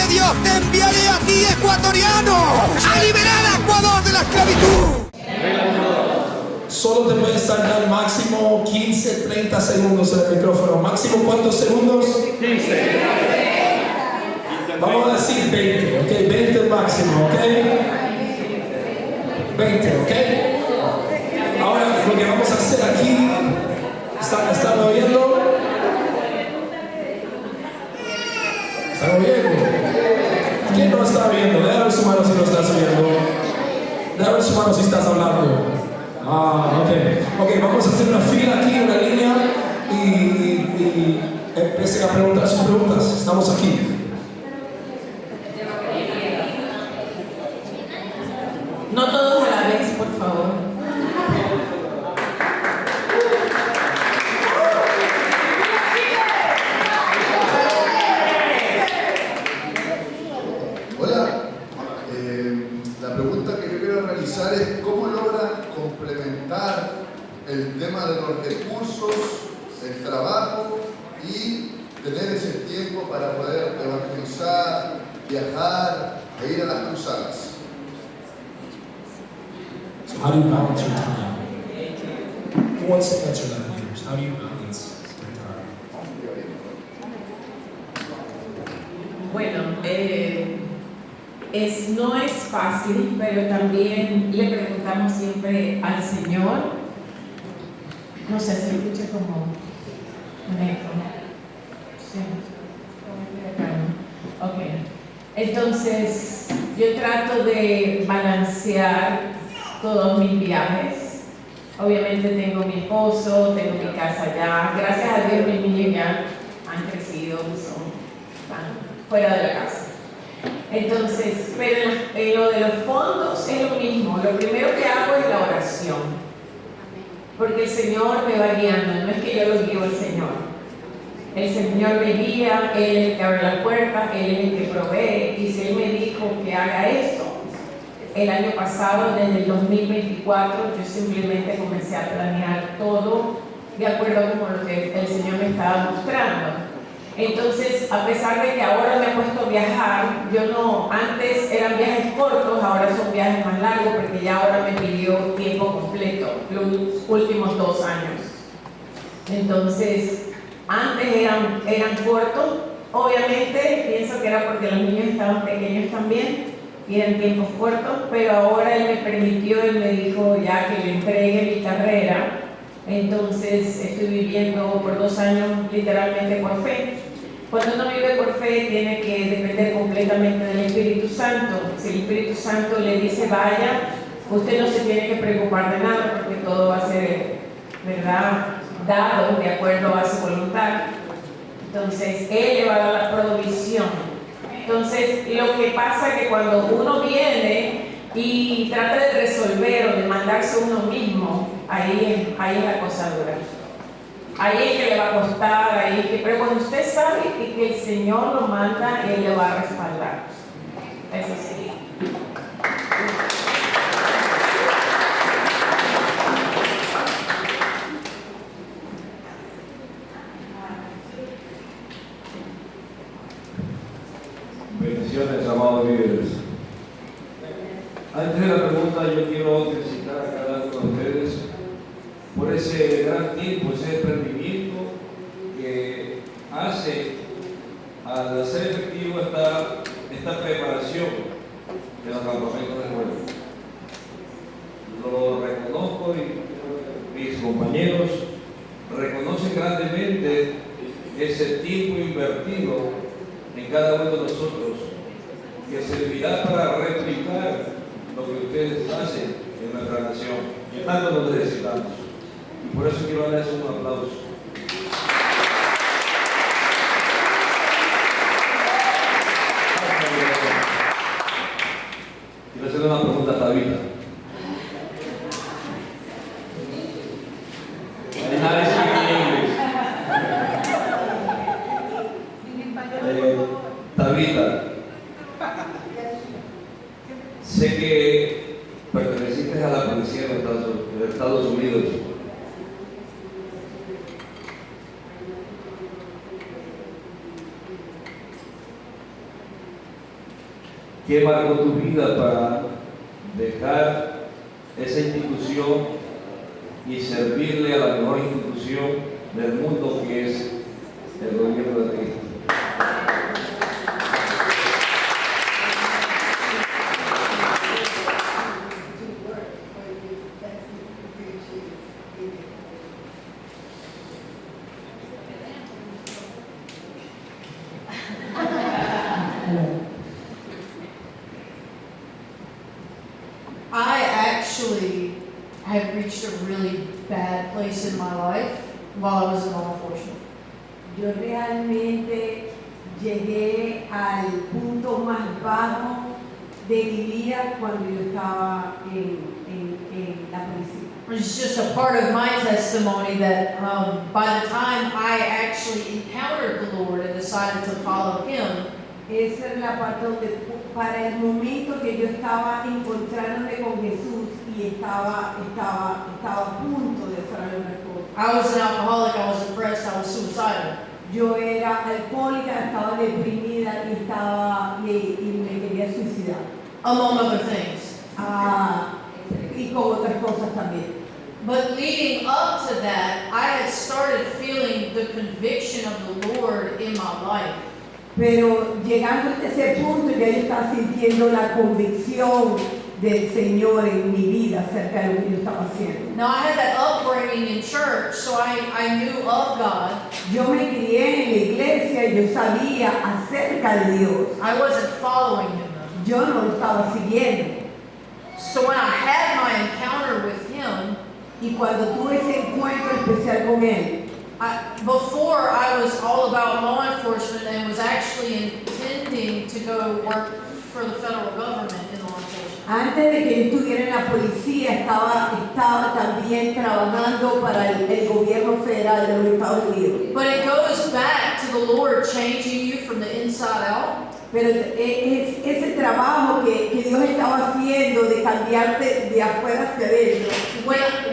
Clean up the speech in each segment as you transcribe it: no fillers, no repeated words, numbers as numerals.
Dios, te enviaré a ti, ecuatoriano, a liberar a Ecuador de la esclavitud. Solo te puedes tardar máximo 15, 30 segundos en el micrófono. ¿Máximo cuántos segundos? 15. Vamos a decir 20, ¿ok? 20 máximo, ¿ok? 20, ¿ok? Ahora lo que vamos a hacer aquí, ¿están oyendo? ¿Están oyendo? ¿Quién no está oyendo? Déjame ver su mano si no estás oyendo. Déjame ver su mano si estás hablando. Ok, vamos a hacer una fila aquí, una línea y empiecen a preguntar sus preguntas. Estamos aquí. No todos a la vez, por favor. Hola, la pregunta que yo quiero realizar es cómo logran complementar el tema de los recursos, el trabajo y tener ese tiempo para poder evangelizar, viajar e ir a las cruzadas. So how do you balance your time? Who wants to answer that first? How do you balance your time? Bueno, no es fácil, pero también le preguntamos siempre al Señor. No sé, se escucha como un eco. Sí. Ok. Entonces, yo trato de balancear todos mis viajes. Obviamente tengo mi esposo, tengo mi casa allá. Gracias a Dios mis niños ya han crecido, están fuera de la casa. Entonces, pero en lo de los fondos es lo mismo. Lo primero que hago es la oración. Porque el Señor me va guiando, no es que yo lo guío al Señor. El Señor me guía, Él es el que abre las puertas, Él es el que provee. Y si Él me dijo que haga esto, el año pasado, desde el 2024, yo simplemente comencé a planear todo de acuerdo con lo que el Señor me estaba mostrando. Entonces, a pesar de que ahora me he puesto a viajar, antes eran viajes cortos, ahora son viajes más largos, porque ya ahora me pidió tiempo completo, los últimos 2 años. Entonces, antes eran cortos, obviamente pienso que era porque los niños estaban pequeños también, y eran tiempos cortos, pero ahora Él me permitió, Él me dijo ya que le entregue mi carrera. Entonces estoy viviendo por 2 años literalmente por fe. Cuando uno vive por fe tiene que depender completamente del Espíritu Santo. Si el Espíritu Santo le dice vaya, usted no se tiene que preocupar de nada porque todo va a ser, ¿verdad?, dado de acuerdo a su voluntad. Entonces Él le va a dar la provisión. Entonces lo que pasa es que cuando uno viene y trata de resolver o de mandarse uno mismo, ahí es la cosa dura. Ahí es que le va a costar, pero cuando usted sabe que el Señor lo manda, Él le va a respaldar. Eso sí. Bendiciones, amados líderes. Antes de la pregunta, yo quiero felicitar a cada uno de ustedes por ese gran tiempo, ese desprendimiento que hace al hacer efectivo esta preparación de los campamentos de vuelo. Lo reconozco y mis compañeros reconocen grandemente ese tiempo invertido en cada uno de nosotros, que servirá para replicar lo que ustedes hacen en nuestra nación, que tanto nos necesitamos. Y por eso quiero darles un aplauso. Quiero hacer una pregunta a Tabita. Tabita, sé que perteneciste a la policía de Estados Unidos. ¿Qué marcó tu vida para dejar esa institución y servirle a la mejor institución del mundo, que es el gobierno de Cristo? I actually had reached a really bad place in my life while I was in law enforcement. Yo realmente llegué al punto más bajo de mi vida cuando yo estaba en la policía. It's just a part of my testimony that by the time I actually encountered the Lord and decided to follow Him, Esa era la parte donde, para el momento que yo estaba encontrándome con Jesús y estaba a punto de hacer alguna cosa. I was an alcoholic, I was depressed, I was suicidal. Yo era alcohólica, estaba deprimida y me quería suicidar. Among other things. Y con otras cosas también. But leading up to that, I had started feeling the conviction of the Lord in my life. Pero llegando a ese punto ya yo estaba sintiendo la convicción del Señor en mi vida acerca de lo que yo estaba haciendo. Now I had that upbringing in church, so I knew of God. Yo me crié en la iglesia y yo sabía acerca de Dios. I wasn't following Him though. Yo no lo estaba siguiendo. So when I had my encounter with Him, Y cuando tuve ese encuentro especial con Él, before I was all about law enforcement and was actually intending to go work for the federal government in law enforcement. antes de que yo estuviera en la policía, estaba también trabajando para el gobierno federal de los Estados Unidos. But it goes back to the Lord changing you from the inside out. Pero es ese trabajo que Dios estaba haciendo de cambiarte de afuera hacia adentro,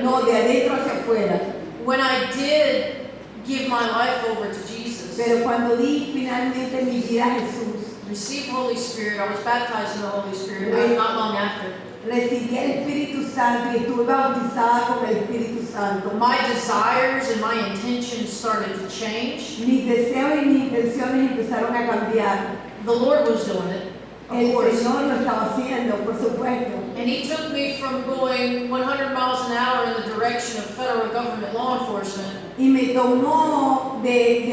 no, de adentro hacia afuera. When I did give my life over to Jesus, Pero cuando di finalmente mi vida a Jesús, received Holy Spirit, I was baptized in the Holy Spirit not long after. recibí el Espíritu Santo y estuve bautizada con el Espíritu Santo. My desires and my intentions started to change. Mis deseos y mis intenciones empezaron a cambiar. The Lord was doing it, of El course. Señor lo estaba haciendo, por supuesto. And He took me from going 100 miles an hour in the direction of federal government law enforcement Y me tomó de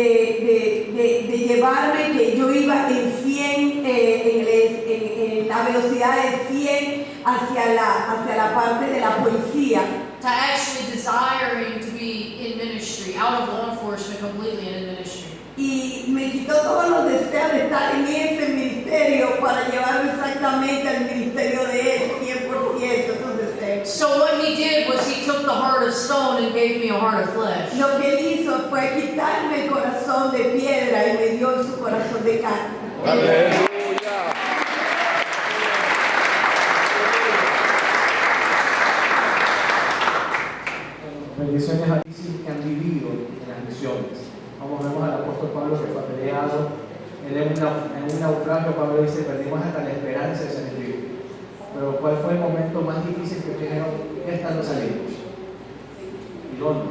llevarme que yo iba en 100, en la velocidad de 100 hacia la parte de la policía. to actually desiring to be in ministry, out of law enforcement completely and in ministry. Y me quitó todos los deseos de estar en ese ministerio para llevarme exactamente al ministerio de Él, 100% esos deseos. So what He did was He took the heart of stone and gave me a heart of flesh. Lo que Él hizo fue quitarme el corazón de piedra y me dio su corazón de carne. Bendiciones a ti que han vivido en las misiones. Vamos, vemos al apóstol Pablo que fue apedreado. Él en un naufragio, Pablo dice, perdimos hasta la esperanza de ser libres. Pero ¿cuál fue el momento más difícil que dijeron, esta no salimos? ¿Y dónde?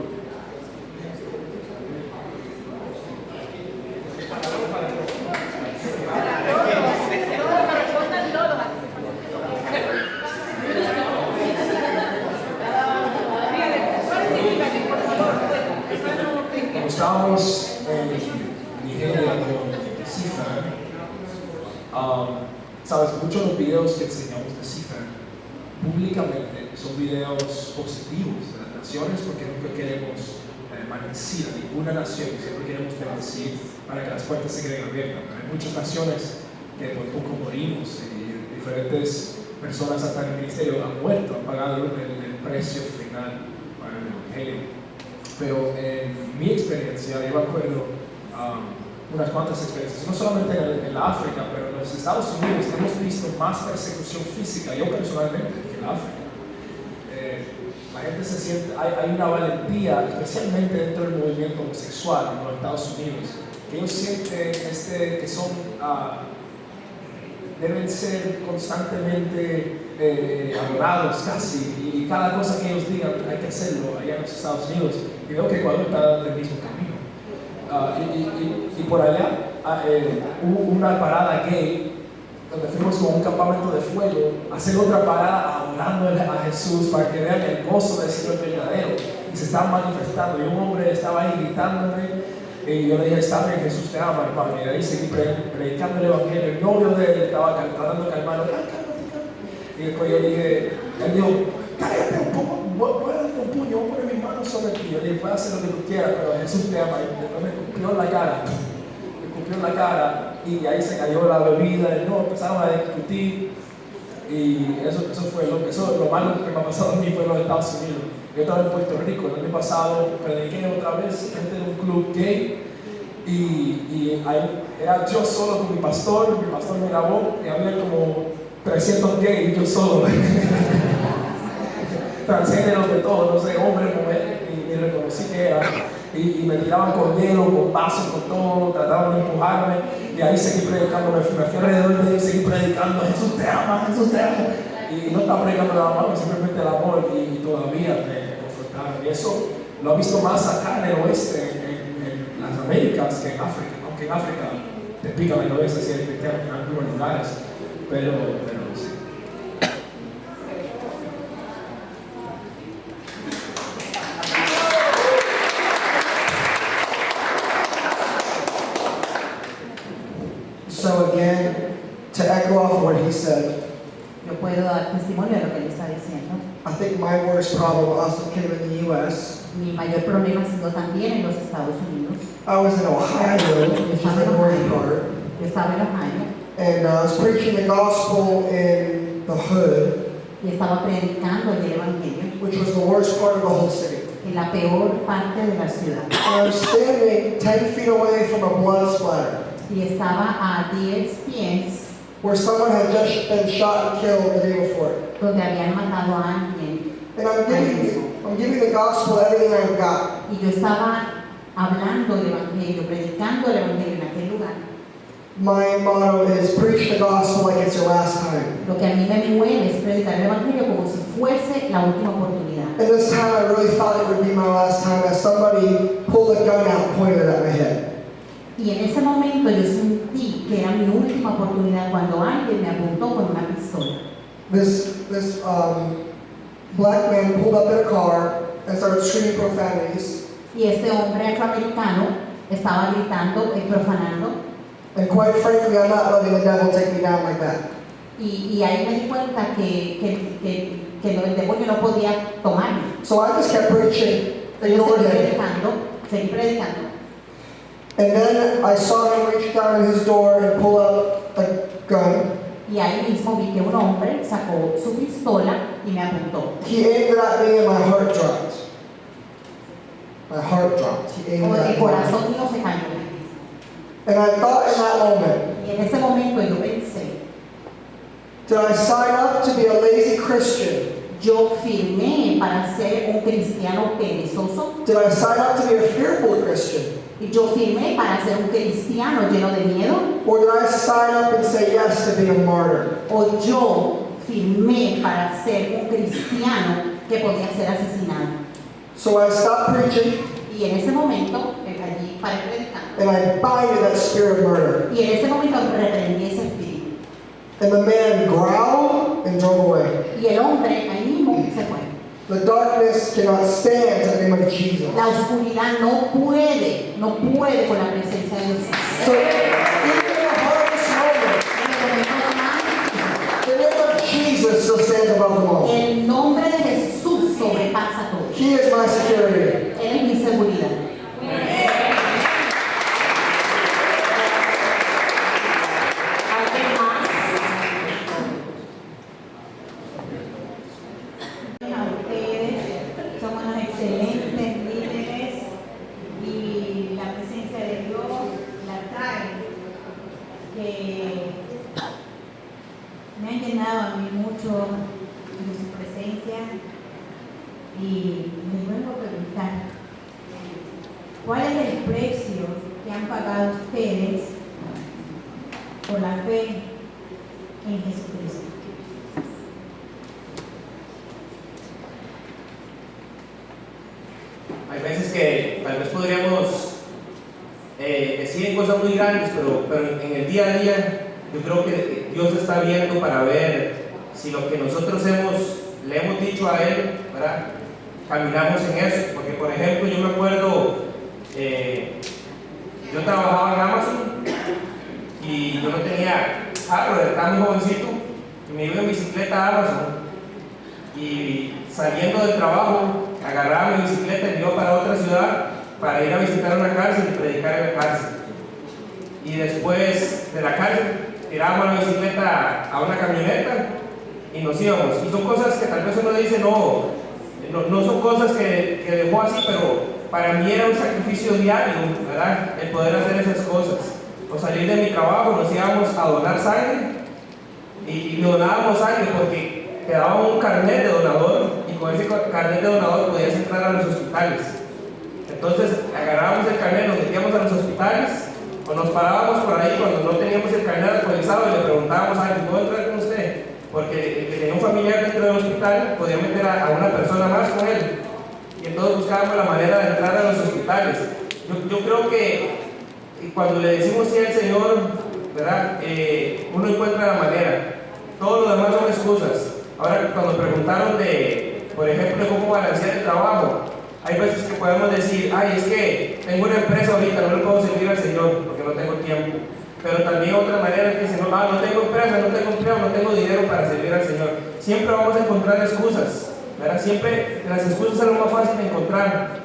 Cuando estábamos en Nigeria con CIFAN, sabes, muchos de los videos que enseñamos de CIFAN públicamente son videos positivos de las naciones, porque nunca queremos maldecir a ninguna nación, siempre queremos bendecir para que las puertas se queden abiertas. Pero hay muchas naciones que por poco morimos y diferentes personas hasta en el ministerio han muerto, han pagado el precio final para el evangelio. Pero en mi experiencia, yo me acuerdo unas cuantas experiencias, no solamente en la África, pero en los Estados Unidos hemos visto más persecución física, yo personalmente, que en la África. La gente se siente, hay una valentía, especialmente dentro del movimiento homosexual en los Estados Unidos, que ellos sienten que son deben ser constantemente adorados casi, y cada cosa que ellos digan hay que hacerlo allá en los Estados Unidos. Y veo que Ecuador está en el mismo camino. Y por allá hubo una parada gay donde fuimos con un campamento de fuego a hacer otra parada adorándole a Jesús para que vean el gozo del Señor verdadero. Y se estaban manifestando, y un hombre estaba ahí gritándome, y yo le dije: está bien, Jesús te ama, hermano. Y ahí seguí predicando el evangelio. El novio de él estaba tratando de calmarlo. Y después yo dije, él dijo: cállate un poco, voy a darte un puño, voy a poner mis manos sobre ti. Yo le dije: puedes hacer lo que tú quieras, pero Jesús te ama. Y después me escupió en la cara. Y ahí se cayó la bebida, y no, empezaron a discutir. Y eso lo malo que me ha pasado a mí fue en los Estados Unidos. Yo estaba en Puerto Rico el año pasado, prediqué otra vez frente de un club gay, y ahí era yo solo con mi pastor me grabó, y había como 300 gays, yo solo. Transgéneros de todo, no sé, hombre, mujer, y reconocí que era. Y me tiraban con hielo, con vasos, con todo, trataban de empujarme, y ahí seguí predicando, me fui alrededor de él, seguí predicando: Jesús te ama, Jesús te ama. Y no estaba predicando nada más, simplemente el amor, y todavía me confrontaron. Y eso lo he visto más acá en el oeste, en las Américas, que en África, aunque en África te pican el oeste si eres cristiano en algunos lugares, pero sí. So again, to echo off what he said, Yo puedo dar testimonio de lo que él está diciendo. I think my worst problem also came in the U.S. Mi mayor problema ha sido también en los Estados Unidos. I was in Ohio, which is the northern part, Yo estaba en Ohio and I was preaching the gospel in the hood, y estaba predicando el evangelio which was the worst part of the whole city. en la peor parte de la ciudad. And I was standing 10 feet away from a blood splatter, Y estaba a 10 pies where someone had just been shot and killed the day before. donde habían matado a alguien. And I'm giving the gospel everything I've got. Y yo estaba hablando el evangelio, predicando el evangelio en aquel lugar. My motto is preach the gospel like it's your last time. Lo que a mí me mueve es predicar el evangelio como si fuese la última oportunidad. And this time I really thought it would be my last time as somebody pulled a gun out and pointed it at my head. Y en ese momento yo sentí que era mi última oportunidad cuando alguien me apuntó con una pistola. This black man pulled up in a car and started screaming profanities. Y este hombre afroamericano estaba gritando y profanando. And quite frankly, I'm not letting the devil take me down like that. Y ahí me di cuenta que el demonio no podía tomarme. So I just kept preaching, ignored him. Seguí predicando. And then I saw him reach down in his door and pull up a gun. Y ahí mismo vi que un hombre sacó su pistola y me apuntó. He aimed it at me and my heart dropped. My heart dropped. He aimed it El at me. corazón mío se cayó. And I thought in that moment, Y en ese momento yo pensé, did I sign up to be a lazy Christian? yo firmé para ser un cristiano perezoso. Did I sign up to be a fearful Christian? Y yo firmé para ser un cristiano lleno de miedo. Or did I sign up and say yes to be a martyr? O yo firmé para ser un cristiano que podía ser asesinado. So I stopped preaching Y en ese momento, allí paré predicando. and I binded that spirit of murder. Y en ese momento reprendí ese espíritu. And the man growled and drove away. Y el hombre ahí mismo se fue. The darkness cannot stand in the name of Jesus. La oscuridad no puede con la presencia de Dios. So even in the hardest moment, En el momento más, the name of Jesus still stands above them all. el nombre de Jesús sobrepasa todo. He is my security. Él es mi seguridad. ¿Alguien más? A ustedes, son unos excelentes líderes y la presencia de Dios la trae, que me han llenado a mí mucho de su presencia. Y les vuelvo a preguntar, ¿cuál es el precio que han pagado ustedes por la fe en Jesucristo. Hay veces que tal vez podríamos decir cosas muy grandes, pero en el día a día yo creo que Dios está viendo para ver si lo que nosotros le hemos dicho a Él, ¿verdad?, caminamos en eso. Porque, por ejemplo, yo me acuerdo, yo trabajaba en Amazon y yo no tenía carro, estaba muy jovencito y me iba en bicicleta a Amazon, y saliendo del trabajo agarraba mi bicicleta y me iba para otra ciudad para ir a visitar una cárcel y predicar en la cárcel. Y después de la cárcel tirábamos la bicicleta a una camioneta y nos íbamos. Y son cosas que tal vez uno dice, no son cosas que dejó así, pero para mí era un sacrificio diario, ¿verdad?, el poder hacer esas cosas. O salir de mi trabajo, nos íbamos a donar sangre y donábamos sangre porque te daban un carnet de donador, y con ese carnet de donador podías entrar a los hospitales. Entonces agarrábamos el carnet, nos metíamos a los hospitales, o nos parábamos por ahí cuando no teníamos el carnet actualizado y le preguntábamos a alguien, ¿puedo entrar con usted? Porque el que tenía un familiar dentro del hospital podía meter a una persona más con él, y entonces buscábamos la manera de entrar a los hospitales. Yo creo que cuando le decimos sí al Señor, ¿verdad?, uno encuentra la manera. Todo lo demás son excusas. Ahora, cuando preguntaron por ejemplo, cómo balancear el trabajo, hay veces que podemos decir, ay, es que tengo una empresa ahorita, no le puedo servir al Señor porque no tengo tiempo. Pero también otra manera es que dicen, no tengo empresa, no tengo empleo, no tengo dinero para servir al Señor. Siempre vamos a encontrar excusas, ¿verdad? Siempre las excusas son lo más fácil de encontrar,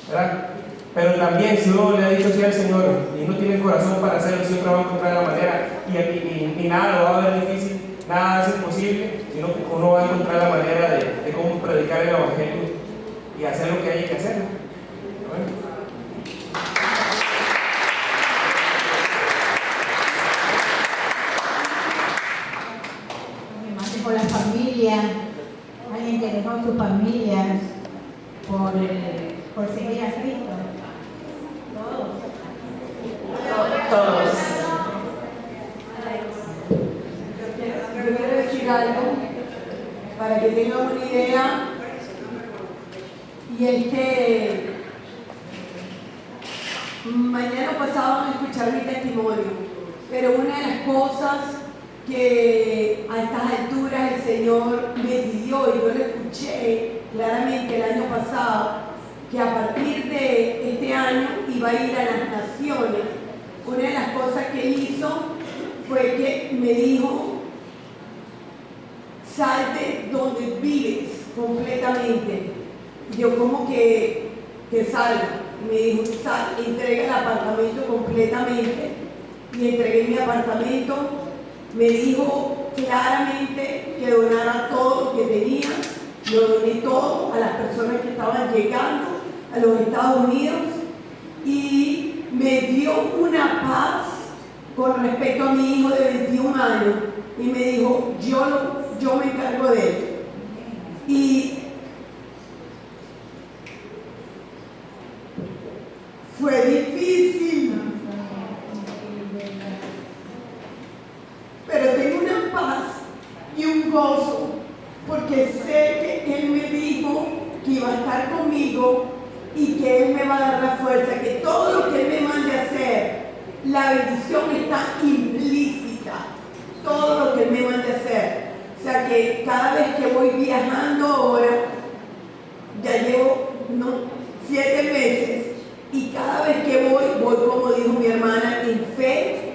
¿verdad? Pero también, si uno le ha dicho sí al Señor y no tiene el corazón para hacerlo, siempre va a encontrar la manera, y nada lo va a ver difícil, nada es imposible, sino que uno va a encontrar la manera de cómo predicar el Evangelio y hacer lo que hay que hacer. ¿Bueno? Por la familia, alguien que dejó su familia por seguir a Cristo. Todos. Yo quiero decir algo para que tengan una idea, y es que mañana pasado van a escuchar mi testimonio, pero una de las cosas que a estas alturas el Señor me pidió, y yo lo escuché claramente el año pasado, que a partir de este año iba a ir a las naciones. Una de las cosas que hizo fue que me dijo, salte donde vives completamente. Yo como que salga. Me dijo, entrega el apartamento completamente, y entregué mi apartamento. Me dijo claramente que donara todo lo que tenía. Lo doné todo a las personas que estaban llegando a los Estados Unidos, y me dio una paz con respecto a mi hijo de 21 años, y me dijo, yo me encargo de él. Y fue difícil, pero tengo una paz y un gozo, porque sé que Él me dijo que iba a estar conmigo y que Él me va a dar la fuerza, que todo lo que Él me mande a hacer, la bendición está implícita, todo lo que Él me mande a hacer. O sea que cada vez que voy viajando ahora, ya llevo 7 meses, y cada vez que voy como dijo mi hermana, en fe,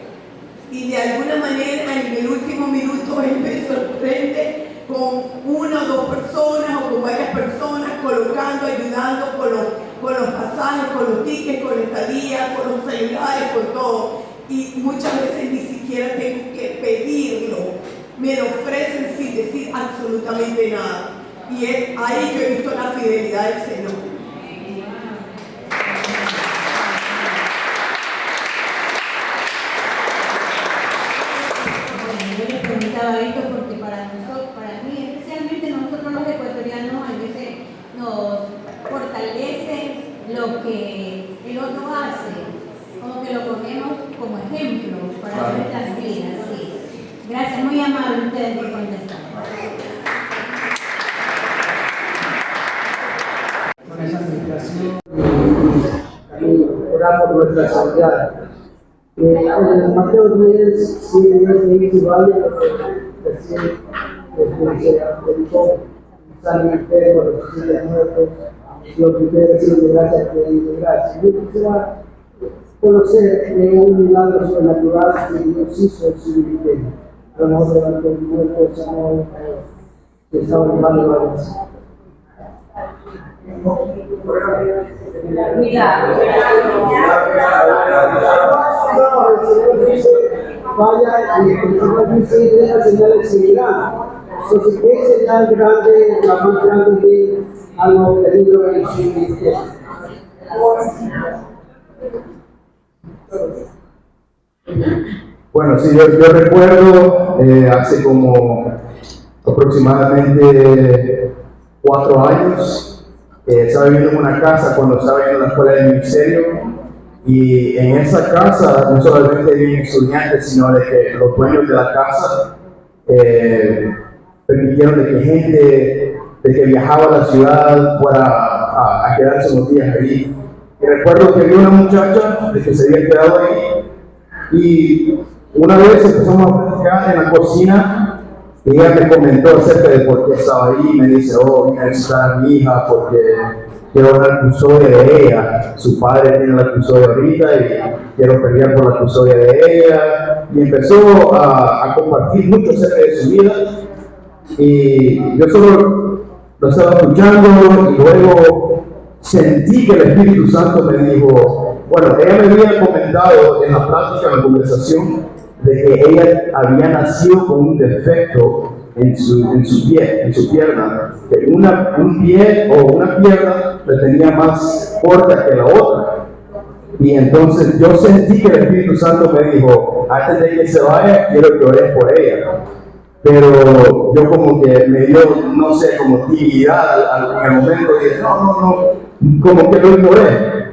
y de alguna manera en el último minuto Él me sorprende con 1 o 2 personas o con varias personas colocando, ayudando con los pasajes, con los tickets, con la estadía, con los celulares, con todo. Y muchas veces ni siquiera tengo que pedirlo, me lo ofrecen sin decir absolutamente nada. Y ahí yo he visto la fidelidad del Señor. Esto porque para mí, especialmente nosotros los ecuatorianos, a veces nos fortalece lo que el otro hace, como que lo ponemos como ejemplo para nuestras vidas. Sí. Gracias, muy amable ustedes por contestar. Con esa administración orar por nuestra sanidad. En Mateo 10, 7, 10, vale, recién se predicó, salen ustedes por los 7 muertos, lo que ustedes deciden de gracia, que de gracia. Yo quisiera conocer un milagro sobrenatural que Dios hizo en su ministerio. A lo mejor levantó un muerto, sanó, que estaba llevando la voz. Vaya y el Señor dice esa señal seguirá. Entonces, ¿qué señal grande, la más grande que han obtenido en su ministerio? Bueno, sí, yo recuerdo hace como aproximadamente 4 años, estaba viviendo en una casa cuando estaba viviendo en la escuela de ministerio, y en esa casa no solamente vivían estudiantes, sino de que los dueños de la casa permitieron de que gente de que viajaba a la ciudad fuera a quedarse unos días allí. Y recuerdo que vi una muchacha de que se había quedado ahí, y una vez empezamos a platicar en la cocina, y ella me comentó acerca de por qué estaba ahí. Me dice: oh, vine a visitar a mi hija porque quiero la custodia de ella. Su padre tiene la custodia ahorita y quiero pelear por la custodia de ella. Y empezó a compartir mucho acerca de su vida, y yo solo lo estaba escuchando, y luego sentí que el Espíritu Santo me dijo, bueno, ella me había comentado en la práctica, en la conversación, de que ella había nacido con un defecto en su pie, en su pierna, que un pie o una pierna la tenía más corta que la otra. Y entonces yo sentí que el Espíritu Santo me dijo, antes de que se vaya, quiero que ores por ella. Pero yo como que me dio, no sé, como timidez en el momento, dije, no, como que lo ignoré.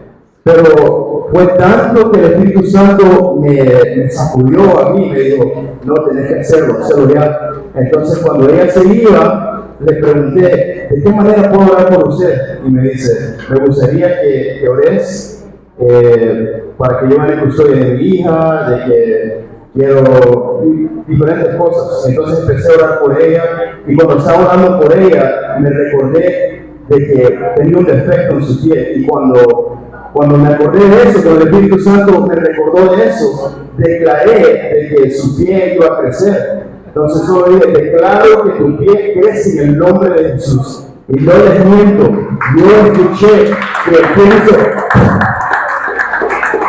Pero fue tanto que el Espíritu Santo me sacudió a mí, me dijo, no, tenés que hacerlo ya. Entonces cuando ella se iba, le pregunté, ¿de qué manera puedo orar por usted? Y me dice, me gustaría que ores para que yo me custodia de mi hija, de que quiero diferentes cosas. Entonces empecé a orar por ella, y cuando estaba orando por ella, me recordé de que tenía un defecto en su pie, y cuando me acordé de eso, cuando el Espíritu Santo me recordó de eso, declaré de que su pie iba a crecer. Entonces solo dije, declaro que tu pie crece en el nombre de Jesús. Y no les miento, yo escuché que el Espíritu,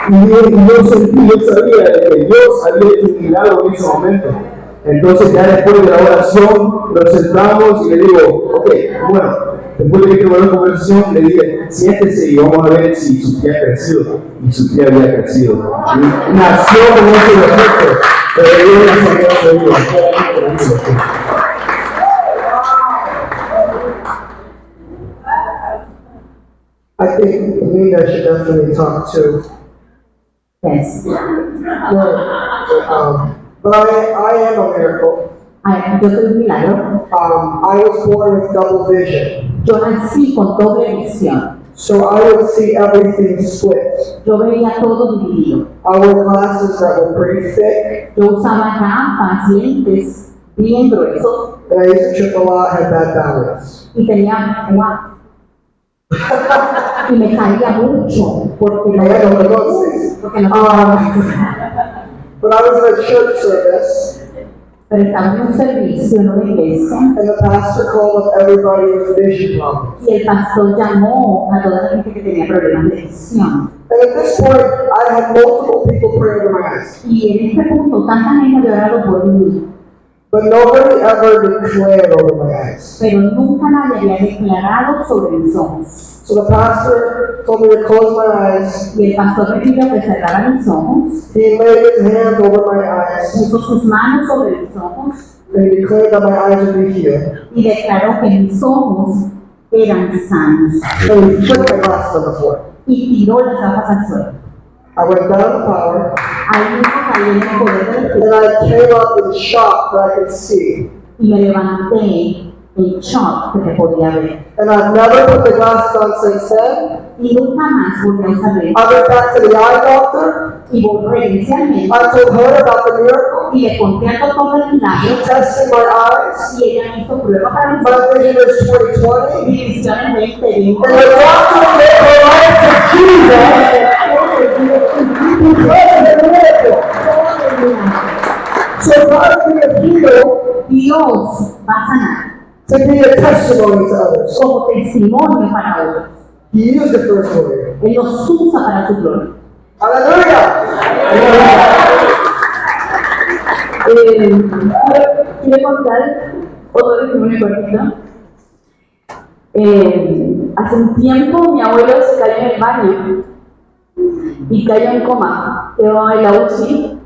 y yo sentí, yo sabía de que Dios había hecho un milagro en ese momento. Entonces ya después de la oración, nos sentamos y le digo, ok, bueno, después de que tuve la conversación, le dije, siéntese y vamos a ver si su pie ha crecido. Y su pie había crecido. Y nació con ese defecto. I think Nina should definitely talk to. Yes. But I am a miracle. Yo soy un milagro. I was born with double vision. Yo nací con doble visión. So I would see everything split. Yo veía todo dividido. I wore glasses that were pretty thick. Yo usaba gafas, lentes bien gruesos. And I used to trip a lot, had bad balance. Y tenía y me caía mucho porque no But I was at a church service. Pero estaba en un servicio en una iglesia. And the pastor called up everybody with vision problems. Y el pastor llamó a toda la gente que tenía problemas de visión. And at this point, I had multiple people pray over my eyes. Y en este punto, tanta gente había orado por mí. But nobody ever declared over my eyes. Pero nunca nadie había declarado sobre mis ojos. So the pastor told me to close my eyes. Y el pastor me pidió que cerrara mis ojos. He laid his hand over my eyes. Puso sus manos sobre mis ojos. And he declared that my eyes would be healed. Y declaró que mis ojos eran sanos. And he put my glasses on the floor. Y tiró las gafas al suelo. I went down the power. Ahí mismo caí en el poder del Espíritu. And I came up in shock that I could see. Y me levanté en shock que te podía ver. And I've never put the glasses on since then. Y nunca más volví a usar I lentes. went back to the eye doctor. Y regresé al médico. I told her about the miracle. Y le conté al doctor del milagro. She tested my eyes. Y ella me hizo prueba para mis My vision is 20/20. mi visión es 20/20. And the doctor gave her life to Jesus. So God is going to heal. Dios va a sanar To be a testimony to others. como testimonio para otros. He used it for his glory. Él los usa para su gloria. Hallelujah! Quiero contar otro testimonio cortito. Hace un tiempo mi abuelo se cayó en el baño y cayó en coma, quedó en la UCI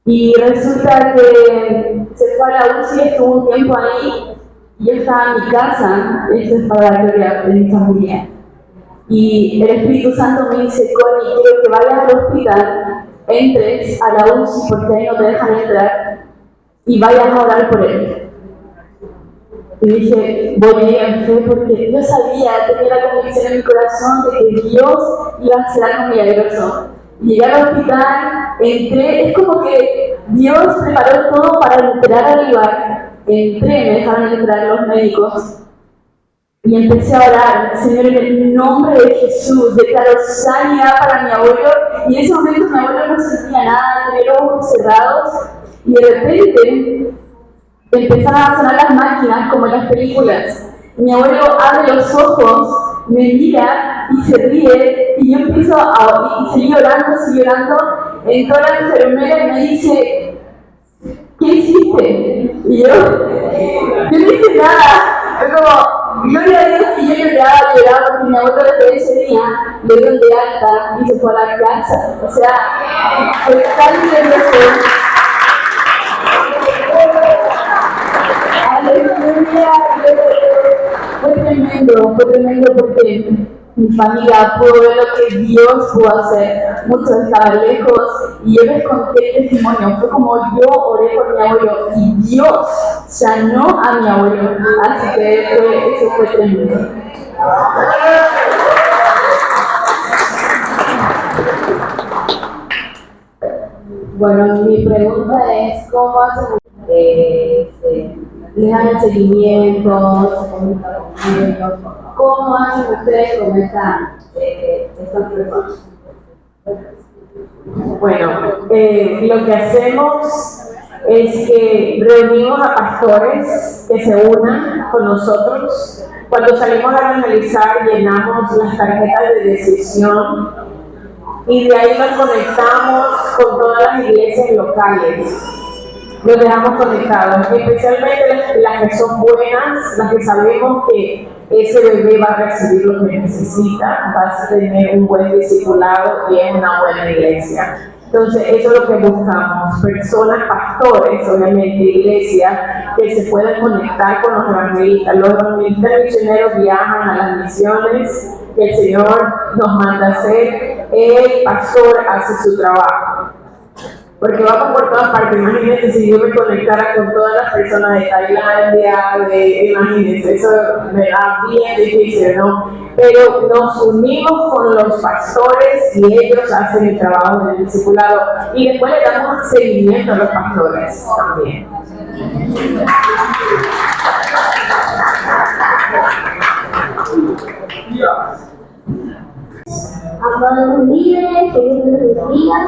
y resulta que se fue a la UCI, estuvo un tiempo ahí y yo estaba en mi casa, eso es para la gloria de mi familia. Y el Espíritu Santo me dice, Connie, quiero que vayas al hospital, entres a la UCI porque ahí no te dejan entrar y vayas a orar por él. Y dije, voy a ir en fe porque yo sabía, tenía la convicción en mi corazón de que Dios iba a hacer algo milagroso. Llegué al hospital, entré, es como que Dios preparó todo para entrar al lugar. Entré, me dejaron entrar los médicos. Y empecé a orar, Señor, en el nombre de Jesús, declaro sanidad para mi abuelo. Y en ese momento mi abuelo no sentía nada, tenía los ojos cerrados. Y de repente empezaron a sonar las máquinas como en las películas. Mi abuelo abre los ojos, me mira y se ríe. Y yo empiezo a seguir orando. Entró la enfermera y me dice, ¿qué hiciste? Y yo no hice nada. Fue como, gloria a Dios, y yo lloraba porque mi abuelo desde ese día le dio de alta y se fue a la casa. O sea, fue tan glorioso. Aleluya, fue tremendo porque mi familia pudo ver lo que Dios pudo hacer. Muchos estaban lejos y yo les conté el testimonio. Fue como yo oré por mi abuelo y Dios sanó a mi abuelo. Así que eso fue tremendo. Bueno, mi pregunta es, ¿cómo hacen les dan el seguimiento, se comunican con ellos? ¿Cómo hacen ustedes con estas personas? Bueno, lo que hacemos es que reunimos a pastores que se unan con nosotros. Cuando salimos a evangelizar, llenamos las tarjetas de decisión y de ahí nos conectamos con todas las iglesias locales. Los dejamos conectados, especialmente las que son buenas, las que sabemos que ese bebé va a recibir lo que necesita, va a tener un buen discipulado y en una buena iglesia. Entonces, eso es lo que buscamos, personas, pastores, obviamente, iglesias, que se puedan conectar con los evangelistas. Los evangelistas misioneros viajan a las misiones que el Señor nos manda hacer, el pastor hace su trabajo. Porque vamos por todas partes. Imagínense si yo me conectara con todas las personas de Tailandia, imagínense, eso me da bien difícil, ¿no? Pero nos unimos con los pastores y ellos hacen el trabajo del discipulado y después le damos seguimiento a los pastores también. Amados líderes, que Dios los bendiga.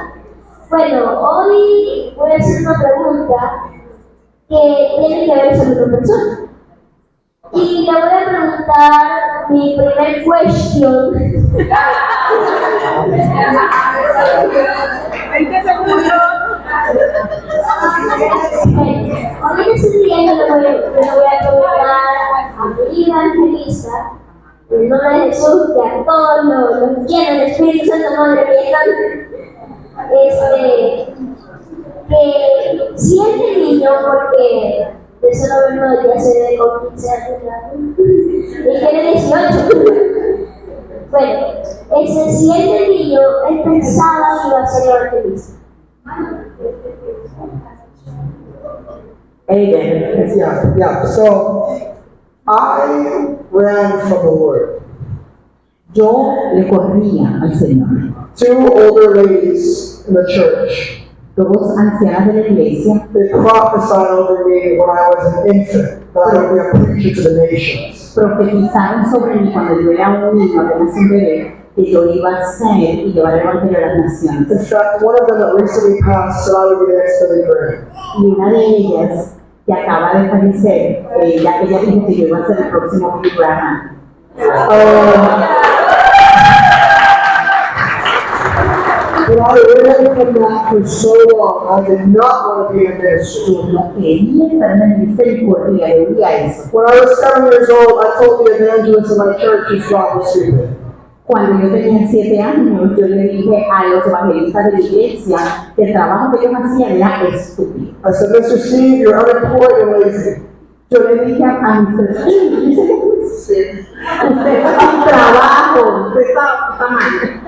Bueno, hoy voy a hacer una pregunta que tiene que ver sobre una persona. Y le voy a preguntar mi primer question. 20 segundos. Hoy en este día yo le voy a preguntar a mi evangelista, en el nombre de Jesús, que a todos los llenos del Espíritu Santo, madre mía, que si este niño, porque de solo verlo ya se ve con 15 años, y tiene 18. Bueno, si este niño es pensado y va a ser evangelista. Amen. Yeah. So I ran from the Lord. Yo le corría al Señor. 2 older ladies in the church. Dos ancianas de la iglesia. They prophesied over me when I was an infant that I would be a preacher to the nations. Profetizaron sobre mí cuando yo era un niño, apenas un bebé, que yo iba a ser y llevar el evangelio a las naciones. In fact, one of them that recently passed said I would be the next Billy Graham. Y una de ellas, que acaba de fallecer, ella dijo que yo iba a ser el próximo Billy Graham. But I ran from that for so long. I did not want to be a minister. No quería estar en el ministerio y corría, debía eso. When I was 7 years old, I told the evangelist in my church his job was stupid. Cuando yo tenía 7 años, yo le dije a los evangelistas de la iglesia que el trabajo que ellos hacían era estúpido. I said, Mr. Steve, you're unemployed and lazy. Yo le dije a Mr. Steve, usted sin trabajo, usted está mal.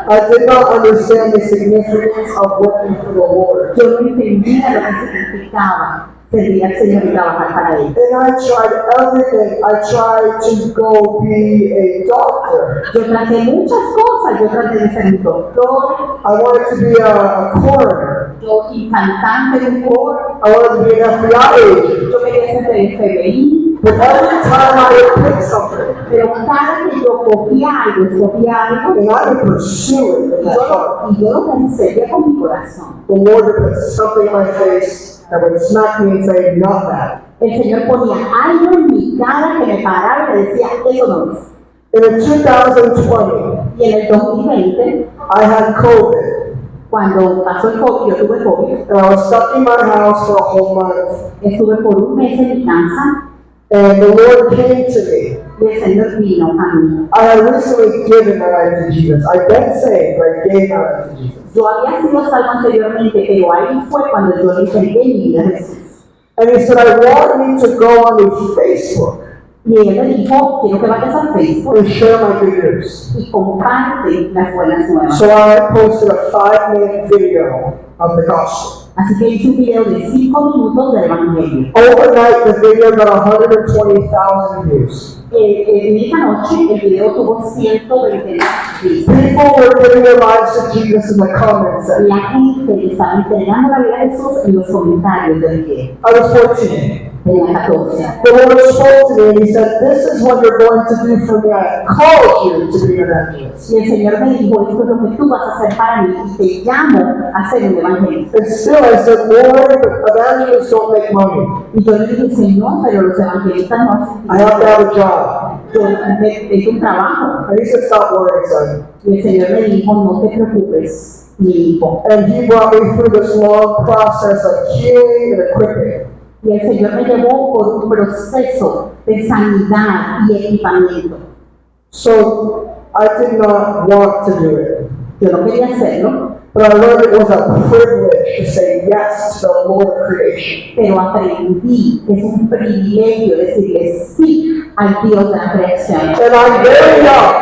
I did not understand the significance of working for the Lord. Yo no entendía lo que significaba servir al Señor y trabajar para Él. And I tried everything. I tried to go be a doctor. Yo traté muchas cosas. Yo traté de ser un doctor. I wanted to be a coroner. Yo y cantante de un coro. I wanted to be an FBI agent. Yo quería ser del FBI. But every time I would pick something, pero cada que yo cogía algo, and I would pursue it in that heart, y yo lo perseguía con mi corazón. the Lord would put something in my face that would smack me and say, not that. El Señor ponía algo en mi cara que me paraba y me decía, eso no es. And in 2020, Y en el 2020, I had COVID. Cuando pasó el COVID, yo tuve COVID. And I was stuck in my house for a whole month. Estuve por un mes en mi casa. And the Lord came to me. Y el Señor vino a mí. I had recently given my life to Jesus. I'd been saved, but I gave my life to Jesus. Yo había sido salvo anteriormente, pero ahí fue cuando yo le entregué mi vida a Jesús. And he said, I want you to go onto Facebook. Y él me dijo, quiero que vayas a Facebook and share my good news. Y comparte las buenas nuevas. So I posted a 5-minute video of the gospel. Así que hice un video de 5 minutos del evangelio. Overnight, the video got 120,000 views. En esa noche, el video tuvo 120,000 views. People were giving their lives to Jesus in the comments section. La gente le estaba entregando la vida a Jesús en los comentarios del video. I was 14. Tenía 14. The Lord spoke to me and he said, this is what you're going to do for me. I called you to be an evangelist. Y el Señor me dijo, esto es lo que tú vas a hacer para mí y te llamo a ser un evangelista. And still I said, Lord, but evangelists don't make money. Y yo le dije, Señor, pero los evangelistas no hacen. I have to have a job. Yo necesito un trabajo. And he said, stop worrying, son. Y el Señor me dijo, no te preocupes, mi hijo. And he brought me through this long process of healing and equipping. Y el Señor me llevó por un proceso de sanidad y equipamiento. So I did not want to do it. Yo no quería hacerlo. But I learned it was a privilege to say yes to the Lord of creation. Pero aprendí que es un privilegio decirle sí al Dios de la creación. And I'm very young.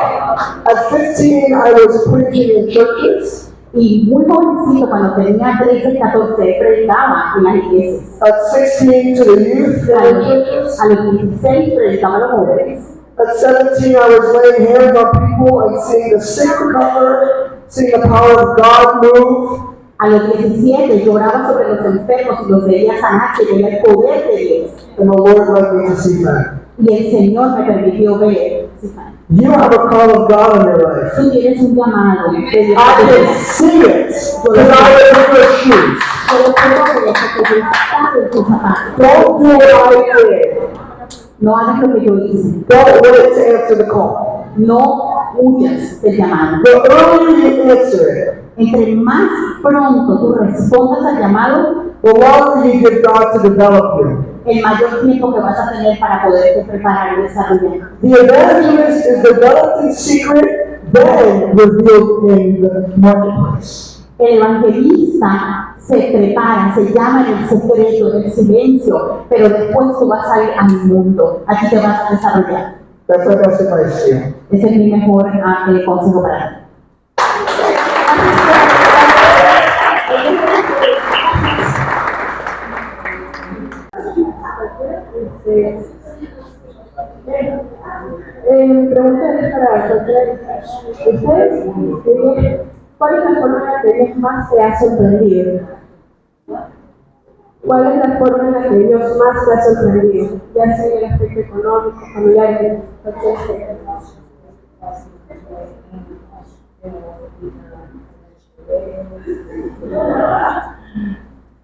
At 15, I was preaching in churches. Y muy jovencito, cuando tenía 13, 14, predicaba en las iglesias. At 16, to the youth in the churches. A los 16 predicaba a los jóvenes. At 17, I was laying hands on people and seeing the sick recover, seeing the power of God move. A los 17 lloraba sobre los enfermos y los veía sanarse y veía el poder de Dios. And the Lord led me to see that. Y el Señor me permitió ver. You have a call of God in your life. Tú tienes un llamado. I can see it because I was in your shoes. Don't do what I did. No hagas lo que yo hice. Don't wait to answer the call. No huyas del llamado. The earlier you answer it, entre más pronto tú respondas al llamado, the longer you give God to develop you. El mayor tiempo que vas a tener para poderte preparar y desarrollar. The evangelist is developed in secret, then revealed in the marketplace. El evangelista se prepara, se llama en el secreto, en el silencio, pero después tú vas a ir al mundo, aquí te vas a desarrollar. That's my best advice to you. Ese es mi mejor consejo para ti. Mi pregunta es para ustedes. ¿Cuál es la forma en la que Dios más se ha sorprendido? ¿Cuál es la forma en la que Dios más se ha sorprendido? Ya sea en el aspecto económico, familiar, cualquier aspecto.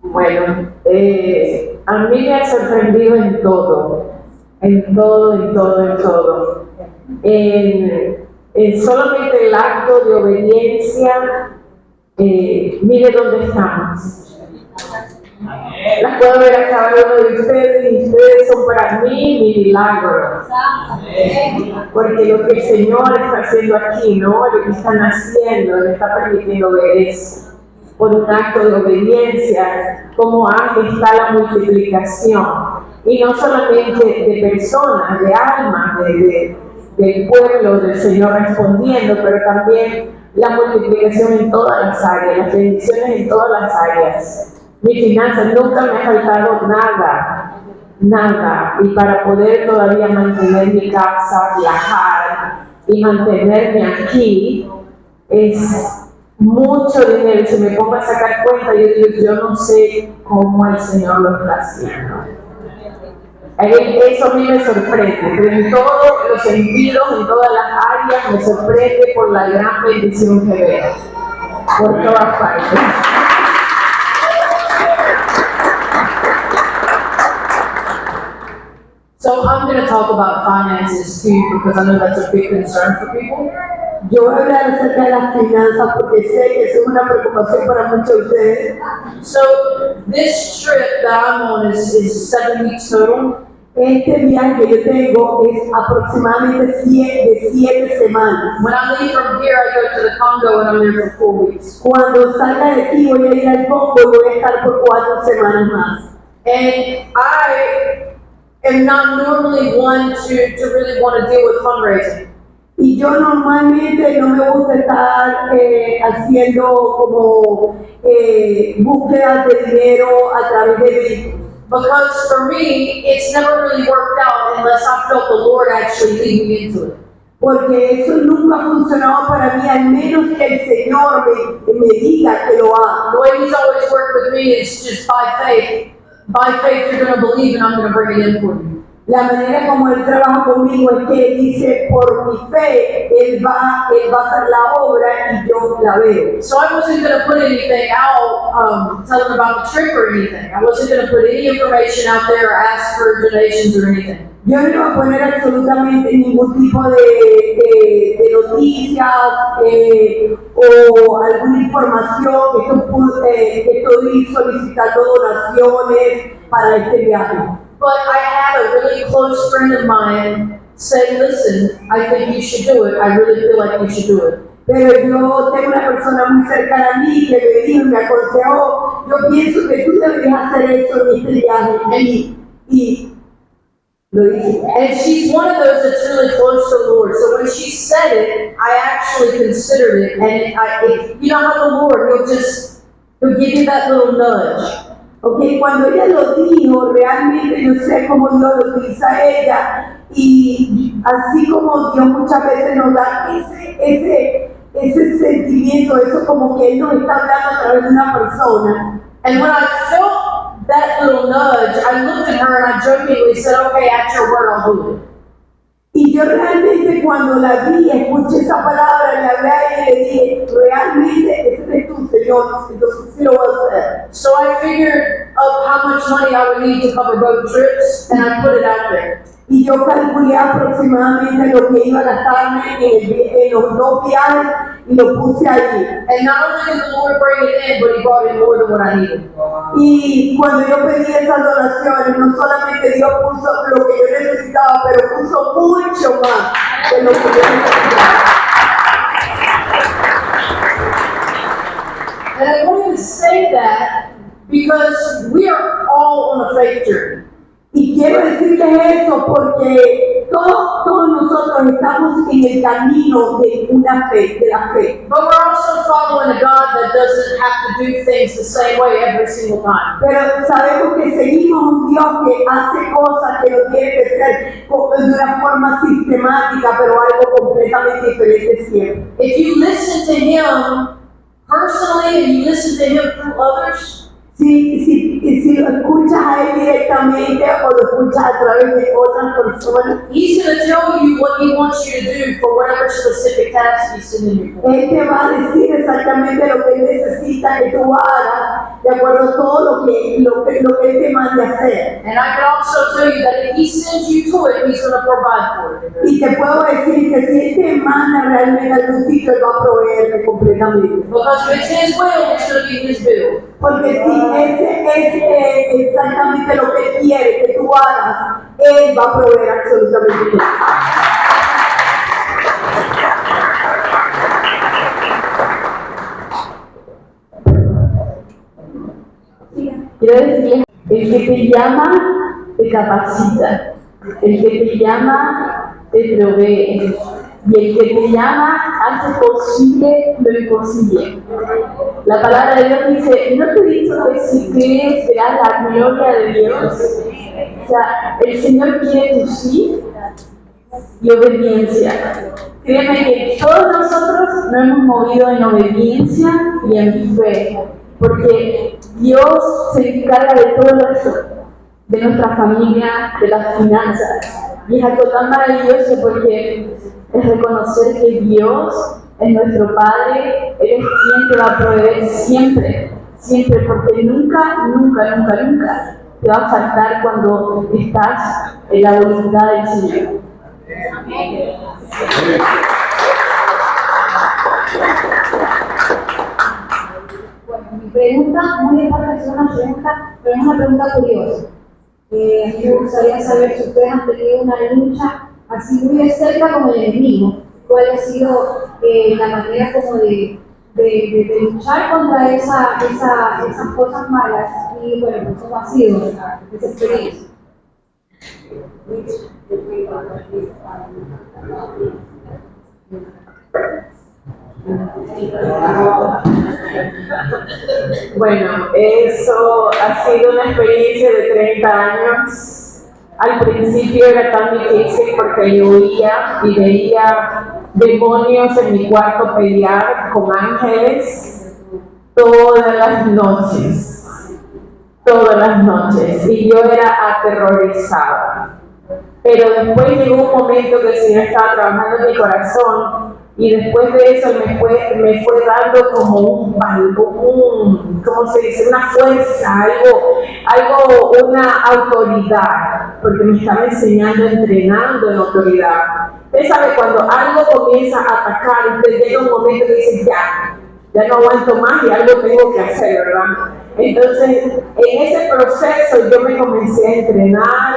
Bueno, a mí me ha sorprendido en todo. Solamente el acto de obediencia, mire dónde estamos. Las puedo ver a cada uno de ustedes y ustedes son para mí mi milagro. Porque lo que el Señor está haciendo aquí, ¿no? Lo que están haciendo, le está permitiendo ver eso. Por un acto de obediencia, como aquí está la multiplicación. Y no solamente de personas, de almas, del pueblo del Señor respondiendo, pero también la multiplicación en todas las áreas, las bendiciones en todas las áreas. Mi finanzas nunca me ha faltado nada. Y para poder todavía mantener mi casa, viajar y mantenerme aquí, es mucho dinero. Si me pongo a sacar cuenta, yo no sé cómo el Señor lo está haciendo. Eso a mí me sorprende, pero en todos los sentidos, en todas las áreas, me sorprende por la gran bendición que veo, por todas partes. So I'm going to talk about finances too, because I know that's a big concern for people. Yo voy a hablar acerca de las finanzas porque sé que es una preocupación para muchos de ustedes. So this trip that I'm on is 7 weeks total. Este viaje que yo tengo es aproximadamente 7 semanas. When I leave from here, I go to the Congo and I'm there for 4 weeks. Cuando salga de aquí voy a ir al Congo y voy a estar por 4 semanas más. And I am not normally one to really want to deal with fundraising. Y yo normalmente no me gusta estar haciendo como búsquedas de dinero a través de vehículos. Because for me, it's never really worked out unless I felt the Lord actually lead me into it. Porque eso nunca ha funcionado para mí, al menos que el Señor me diga que lo haga. The way He's always worked with me is just by faith. By faith, you're going to believe and I'm going to bring it in for you. La manera como Él trabaja conmigo es que Él dice, por mi fe, Él va a hacer la obra y yo la veo. So I wasn't going to put anything out, telling about the trip or anything. I wasn't going to put any information out there or ask for donations or anything. Yo no iba a poner absolutamente ningún tipo de noticias o alguna información que estoy solicitando donaciones para este viaje. But I had a really close friend of mine say, listen, I think you should do it. I really feel like you should do it. Pero yo tengo una persona muy cercana a mí que me dijo y me aconsejó, yo pienso que tú deberías hacer eso en este viaje. Y lo hice. And she's one of those that's really close to the Lord. So when she said it, I actually considered it. And you know how the Lord, He'll give you that little nudge. Okay, cuando ella lo dijo, realmente yo sé cómo Dios lo utiliza a ella y así como Dios muchas veces nos da ese sentimiento, eso como que Él nos está hablando a través de una persona. And when I felt that little nudge, I looked at her and I jokingly said, okay, at your word, I'll do it. Y yo realmente cuando la vi, escuché esa palabra, le hablé a ella y le dije, realmente ese es tu Señor, entonces sí lo voy a hacer. So I figured up how much money I would need to cover both trips and I put it out there. Y yo calculé aproximadamente lo que iba a gastarme en los 2 viajes y lo puse allí. And not only did the Lord bring it in, but He brought in more than what I needed. Y cuando yo pedí esas donaciones, no solamente Dios puso lo que yo necesitaba, pero puso mucho más de lo que yo necesitaba. And I wanted to say that because we are all on a faith journey. Y quiero decirles eso porque todos nosotros estamos en el camino de una fe, de la fe. But we're also following a God that doesn't have to do things the same way every single time. Pero sabemos que seguimos un Dios que hace cosas que no tiene que ser de una forma sistemática, pero algo completamente diferente siempre. If you listen to Him personally and you listen to Him through others, si lo escuchas a Él directamente o lo escuchas a través de otras personas, He's going to tell you what He wants you to do for whatever specific task He's sending you for. Él te va a decir exactamente lo que Él necesita que tú hagas de acuerdo a todo lo que Él te mande a hacer. And I can also tell you that if He sends you to it, He's going to provide for it. Y te puedo decir que si Él te manda realmente a algún sitio, Él va a proveerte completamente. Because if it's His will, it's going to be His will. Porque si ese es exactamente lo que Él quiere que tú hagas, Él va a proveer absolutamente todo. Quiero decirles, el que te llama, te capacita. El que te llama, te provee. Y el que te llama, hace posible lo imposible. La palabra de Dios dice, ¿no te he dicho que si crees verás la gloria de Dios? O sea, el Señor quiere tu sí y obediencia. Créeme que todos nosotros nos hemos movido en obediencia y en fe, porque Dios se encarga de todo eso, de nuestra familia, de las finanzas. Y es algo tan maravilloso porque es reconocer que Dios es nuestro Padre, Él es quien te va a proveer siempre, siempre, porque nunca te va a faltar cuando estás en la voluntad del Señor. Mi pregunta, muy importante, es una pregunta, pero es una pregunta curiosa. Me gustaría saber si ustedes han tenido una lucha así muy de cerca como el enemigo. ¿Cuál ha sido la manera como de luchar contra esas cosas malas? Y bueno, ¿cómo ha sido esa experiencia? Bueno, eso ha sido una experiencia de 30 años. Al principio era tan difícil porque yo oía y veía demonios en mi cuarto pelear con ángeles todas las noches, y yo era aterrorizada. Pero después llegó un momento que el Señor estaba trabajando en mi corazón. Y después de eso me fue dando como ¿cómo se dice? Una fuerza, una autoridad, porque me estaba entrenando en autoridad. Usted sabe, cuando algo comienza a atacar, usted llega un momento que dice, ya no aguanto más y algo tengo que hacer, ¿verdad? Entonces, en ese proceso yo me comencé a entrenar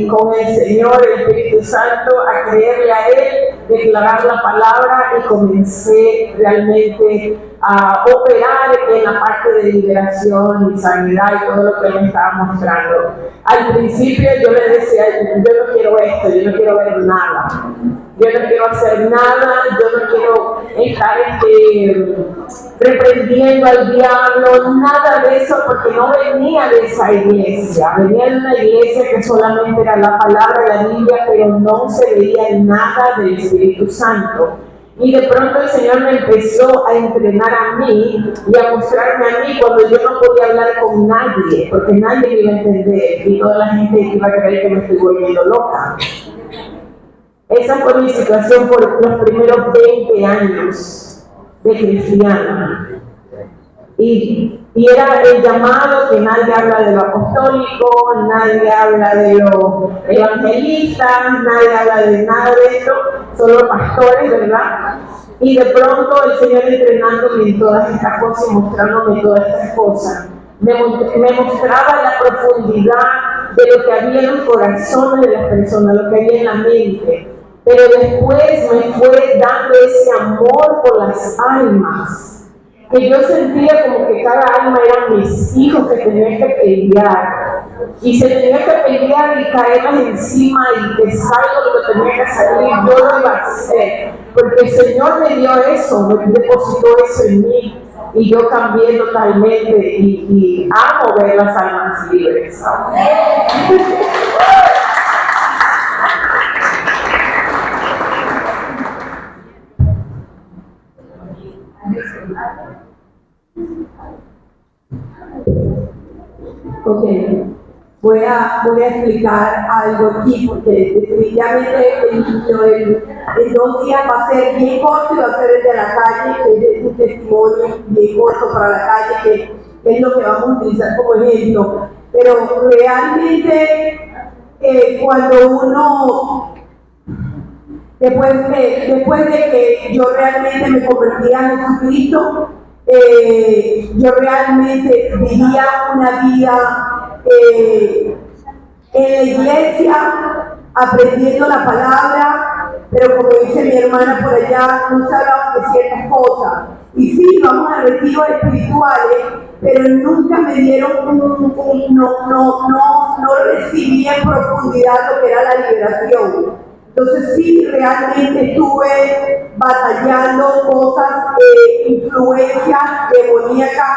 con el Señor, el Espíritu Santo, a creerle a Él, declarar la palabra y comencé realmente a operar en la parte de liberación y sanidad y todo lo que Él me estaba mostrando. Al principio yo le decía, yo no quiero esto, yo no quiero ver nada. Yo no quiero hacer nada, yo no quiero estar reprendiendo al diablo, nada de eso, porque no venía de esa iglesia. Venía de una iglesia que solamente era la palabra, la Biblia, pero no se veía nada del Espíritu Santo. Y de pronto el Señor me empezó a entrenar a mí y a mostrarme a mí cuando yo no podía hablar con nadie, porque nadie me iba a entender y toda la gente iba a creer que me estoy volviendo loca. Esa fue mi situación por los primeros 20 años de cristiana. Y era el llamado que nadie habla de lo apostólico, nadie habla de lo evangelista, nadie habla de nada de esto, solo pastores, ¿verdad? Y de pronto el Señor entrenándome en todas estas cosas y mostrándome todas estas cosas. Me mostraba la profundidad de lo que había en los corazones de las personas, lo que había en la mente. Pero después me fue dando ese amor por las almas, que yo sentía como que cada alma eran mis hijos que tenía que pelear. y se tenía que pelear y caerme encima y que salga lo que tenía que salir, yo lo iba a hacer, porque el Señor me dio eso, me depositó eso en mí, y yo cambié totalmente, y amo ver las almas libres. Ok, voy a explicar algo aquí porque definitivamente en 2 días va a ser bien corto y va a ser el de la calle, que es un testimonio bien corto para la calle, que es lo que vamos a utilizar como ejemplo. Pero realmente cuando uno, después de que yo realmente me convertí a Jesucristo, yo realmente vivía una vida en la iglesia, aprendiendo la palabra, pero como dice mi hermana por allá, no se hablaba de ciertas cosas. Y sí, vamos a retiros espirituales, pero nunca me dieron no recibí en profundidad lo que era la liberación. Entonces sí, realmente estuve batallando cosas, influencias demoníacas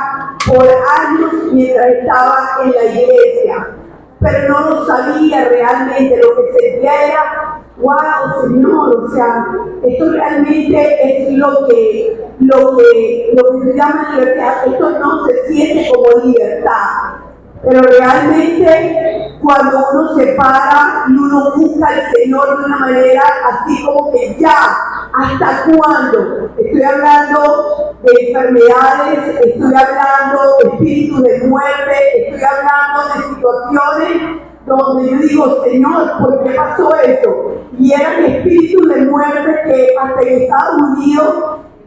por años mientras estaba en la iglesia. Pero no lo sabía realmente, lo que sentía era, wow, Señor, o sea, esto realmente es lo que se llama libertad, esto no se siente como libertad. Pero realmente cuando uno se para y uno busca al Señor de una manera así como que ya, ¿hasta cuándo? Estoy hablando de enfermedades, estoy hablando de espíritus de muerte, estoy hablando de situaciones donde yo digo, Señor, ¿por qué pasó eso? Y eran espíritus de muerte que hasta en Estados Unidos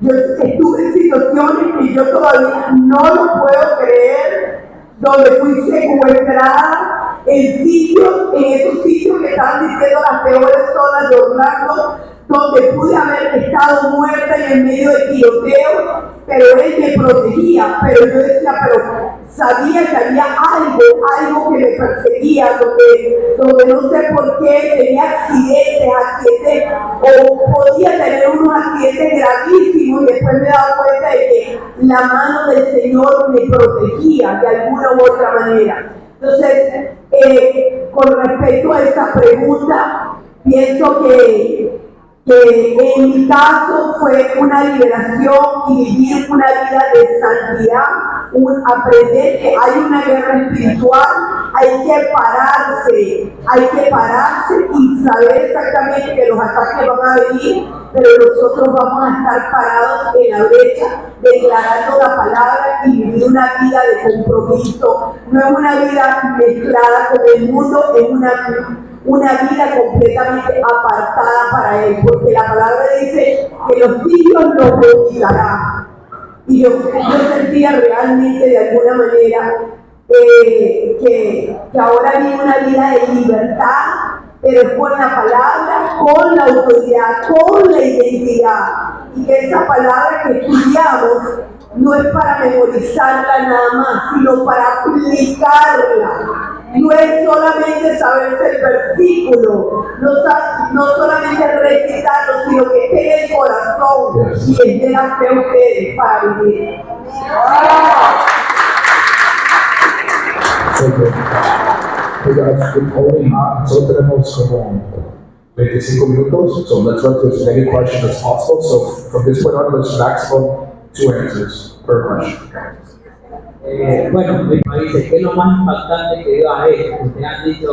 yo estuve en situaciones que yo todavía no lo puedo creer, donde fui secuestrada en esos sitios que estaban diciendo las peores zonas de Orlando, donde pude haber estado muerta en el medio de tiroteos, pero él me protegía, pero yo decía, pero sabía que había algo que me perseguía, donde no sé por qué tenía accidentes, o podía tener unos accidentes gravísimos, y después me daba cuenta de que la mano del Señor me protegía de alguna u otra manera. Entonces, con respecto a esa pregunta, pienso que en mi caso fue una liberación y vivir una vida de santidad, aprender que hay una guerra espiritual, hay que pararse y saber exactamente que los ataques van a venir, pero nosotros vamos a estar parados en la brecha, declarando la palabra y vivir una vida de compromiso. No es una vida mezclada con el mundo, es una vida completamente apartada para Él, porque la palabra dice que los niños los bautizará. Y yo sentía realmente de alguna manera que ahora vivo una vida de libertad, pero es con la palabra, con la autoridad, con la identidad. Y que esa palabra que estudiamos no es para memorizarla nada más, sino para aplicarla. No es solamente saberse el versículo, no solamente recitarlo, sino que esté en el corazón y es de la fe ustedes para vivir. Nosotros tenemos como 25 minutos, so let's run through as many questions as possible. So from this point on, let's maximum 2 answers per question. Bueno, mi país, ¿qué es lo más impactante que Dios ha hecho? Ustedes han dicho,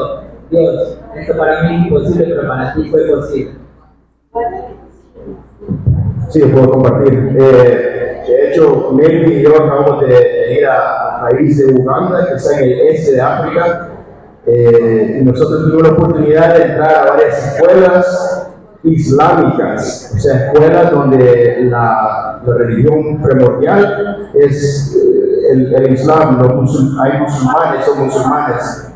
Dios, esto para mí es imposible, pero para ti fue posible. Sí, yo puedo compartir. De hecho, Melvin y yo acabamos de ir al país de Uganda, que está en el este de África, y nosotros tuvimos la oportunidad de entrar a varias escuelas islámicas, o sea, escuelas donde la religión primordial es el Islam, hay musulmanes, son musulmanes.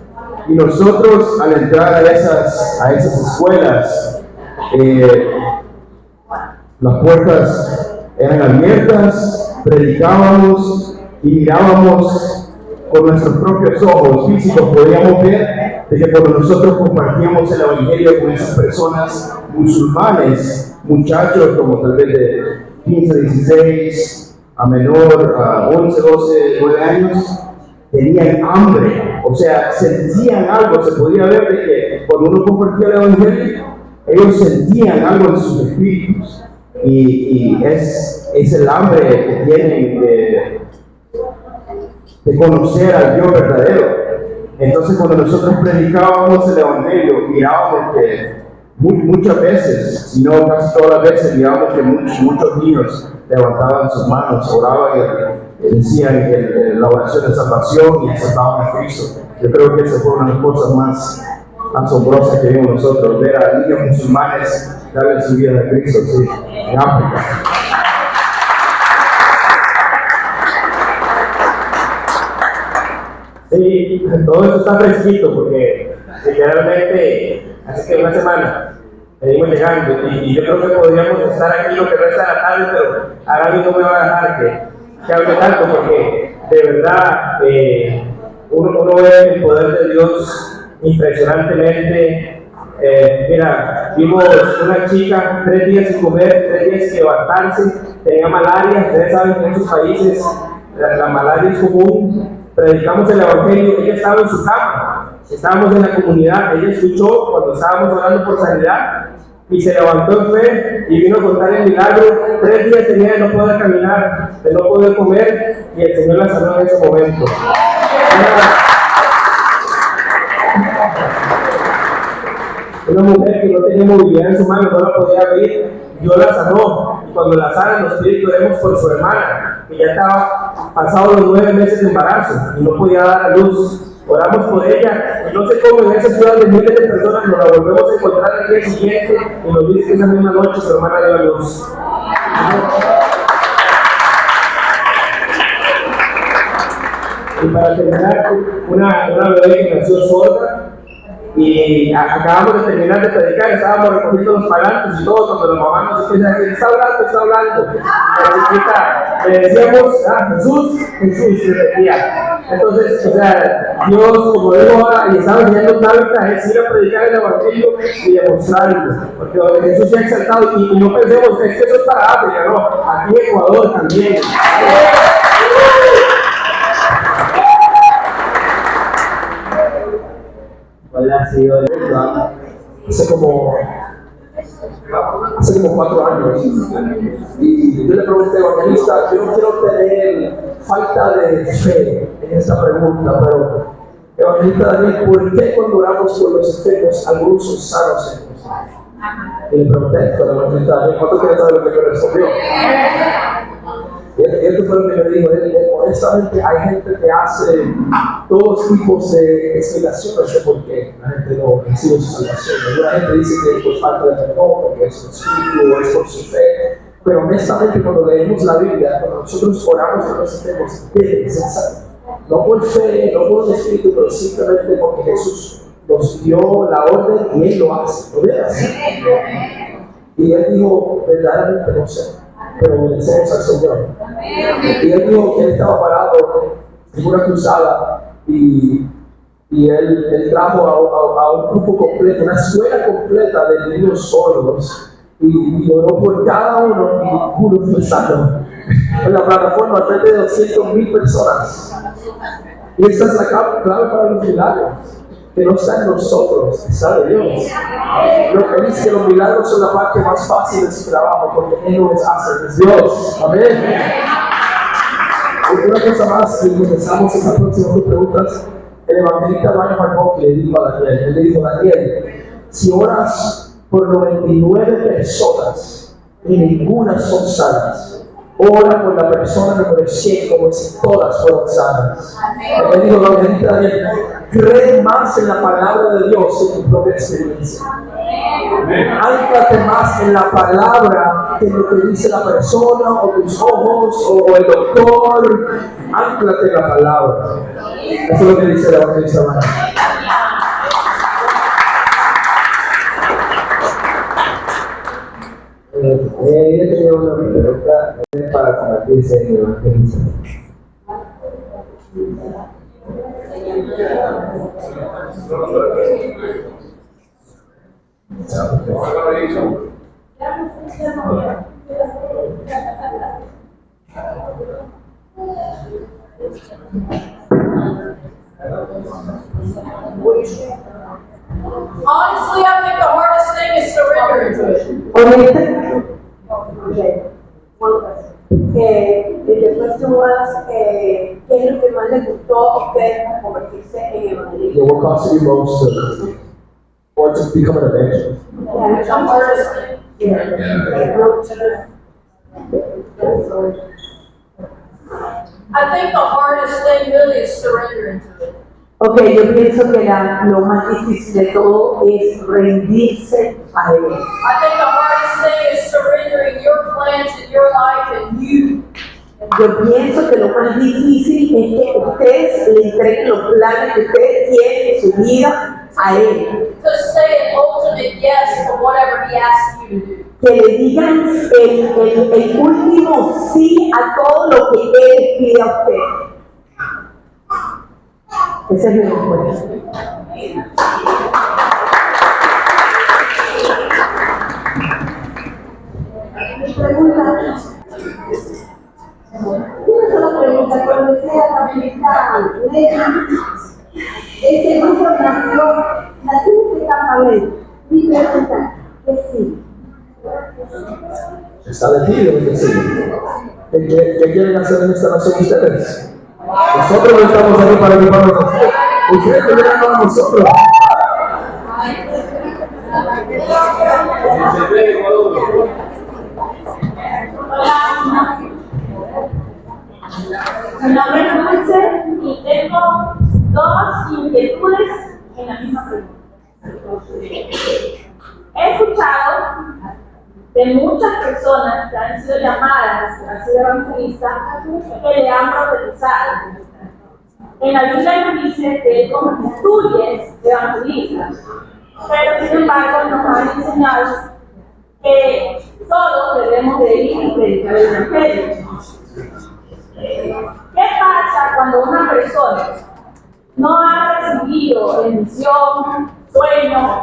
Y nosotros al entrar a esas escuelas, las puertas eran abiertas, predicábamos y mirábamos con nuestros propios ojos físicos podíamos ver de que cuando nosotros compartíamos el evangelio con esas personas musulmanes, muchachos como tal vez de 15, 16, a menor, a 11, 12, 9 años, tenían hambre, o sea, sentían algo, se podía ver de que cuando uno compartía el evangelio, ellos sentían algo en sus espíritus, y es el hambre que tienen de conocer al Dios verdadero. Entonces cuando nosotros predicábamos el evangelio, mirábamos que muchas veces, si no casi todas las veces, mirábamos que muchos niños levantaban sus manos, oraban y decían la oración de salvación y aceptaban a Cristo. Yo creo que esa fue una de las cosas más asombrosas que vimos nosotros, ver a niños musulmanes darle su vida a Cristo, sí, en África. Sí, todo esto está fresquito porque literalmente hace que una semana venimos llegando y yo creo que podríamos estar aquí lo que resta de la tarde, pero ahora mismo me va a dejar que hable tanto porque de verdad uno ve el poder de Dios impresionantemente. Mira, vimos una chica 3 días sin comer, 3 días sin levantarse, tenía malaria. Ustedes saben que en esos países la malaria es común. Predicamos el evangelio, ella estaba en su cama, estábamos en la comunidad, ella escuchó cuando estábamos orando por sanidad y se levantó en fe y vino a contar el milagro. 3 días tenía de no poder caminar, de no poder comer, y el Señor la sanó en ese momento. Una mujer que no tenía movilidad en su mano, no la podía abrir, Dios la sanó, y cuando la sana nos pide que oremos por su hermana, que ya estaba pasado los 9 meses de embarazo y no podía dar a luz. Oramos por ella, y no sé cómo en esa ciudad de miles de personas nos la volvemos a encontrar el día siguiente y nos dice que esa misma noche su hermana dio a luz. Y para terminar, una bebé que nació sorda, y acabamos de terminar de predicar, estábamos recogiendo los parlantes y todo, cuando la mamá nos empieza a decir, está hablando. La chiquita, le decíamos, Jesús, se repetía. Entonces, o sea, Dios, como digo ahora, y estaba enseñando Tabitha, es ir a predicar el evangelio y demostrarlo, porque Jesús se ha exaltado, y no pensemos que eso es para África, no, aquí en Ecuador también. Hola, señor. Hace como 4 años, y yo le pregunté al evangelista, yo no quiero tener falta de fe en esta pregunta, pero evangelista Daniel, ¿por qué cuando oramos por los enfermos, algunos son sanos? Y le pregunté esto al evangelista Daniel, ¿cuánto quiere saber lo que me respondió? Y esto fue lo que me dijo, honestamente hay gente que hace todos tipos de explicaciones de por qué la gente no recibe su salvación. Alguna gente dice que es por falta de perdón, porque es un espíritu, o es por su fe. Pero honestamente cuando leemos la Biblia, cuando nosotros oramos por los enfermos, debe ser salvo. No por fe, no por un espíritu, pero simplemente porque Jesús nos dio la orden y Él lo hace, lo debe hacer. Y Él dijo, verdaderamente no sé, pero obedecemos al Señor. Y Él dijo que Él estaba parado en una cruzada y él trajo a un grupo completo, una escuela completa de niños sordos, y oró por cada uno y ninguno fue sano. En la plataforma, al frente de 200,000 personas. Y esa es la clave para los milagros, que no está en nosotros, está de Dios. Él dice que los milagros son la parte más fácil de su trabajo, porque Él no les hace, es Dios. Amén. Una cosa más, y comenzamos esas próximas 2 preguntas. El evangelista Ryan Marcock le dijo a Daniel, él le dijo, Daniel, si oras por 99 personas y ninguna son sanas, ora por la persona número 100 como si todas fueran sanas. Él dijo, el evangelista Daniel, cree más en la palabra de Dios que en tu propia experiencia. Ánclate más en la palabra que en lo que dice la persona, o tus ojos, o el doctor. Ánclate en la palabra. Eso es lo que dice el evangelista Daniel. Yo tenía una pregunta para convertirse en evangelista. Honestly, I think the hardest thing is surrendering to it. Después tú vas, ¿qué es lo que más les gustó a ustedes para convertirse en evangelistas? Yeah, what costs you most to, or to become an evangelist? The hardest thing. I think the hardest thing really is surrendering to it. Ok, yo pienso que lo más difícil de todo es rendirse a Él. I think the hardest thing is surrendering your plans in your life and you. Yo pienso que lo más difícil es que ustedes le entreguen los planes que ustedes tienen en su vida a Él. To say an ultimate yes to whatever He asks you to do. Que le digan el último sí a todo lo que Él pide a usted. Esa es mi respuesta. Mi pregunta es, una sola pregunta, cuando sea capital, ese grupo nació en campamento. Mi pregunta es sí. Está decidido que sí. ¿Qué quieren hacer en esta nación ustedes? Nosotros no estamos aquí para equiparnos a ustedes. Ustedes no llegan a nosotros. Mi nombre es Dulce y tengo dos inquietudes en la misma pregunta. He escuchado de muchas personas que han sido llamadas a ser evangelistas que le han profetizado. En la Biblia nos dice que constituye evangelistas, pero sin embargo nos han enseñado que todos debemos de ir y predicar el evangelio. ¿Qué pasa cuando una persona no ha recibido en visión, sueño,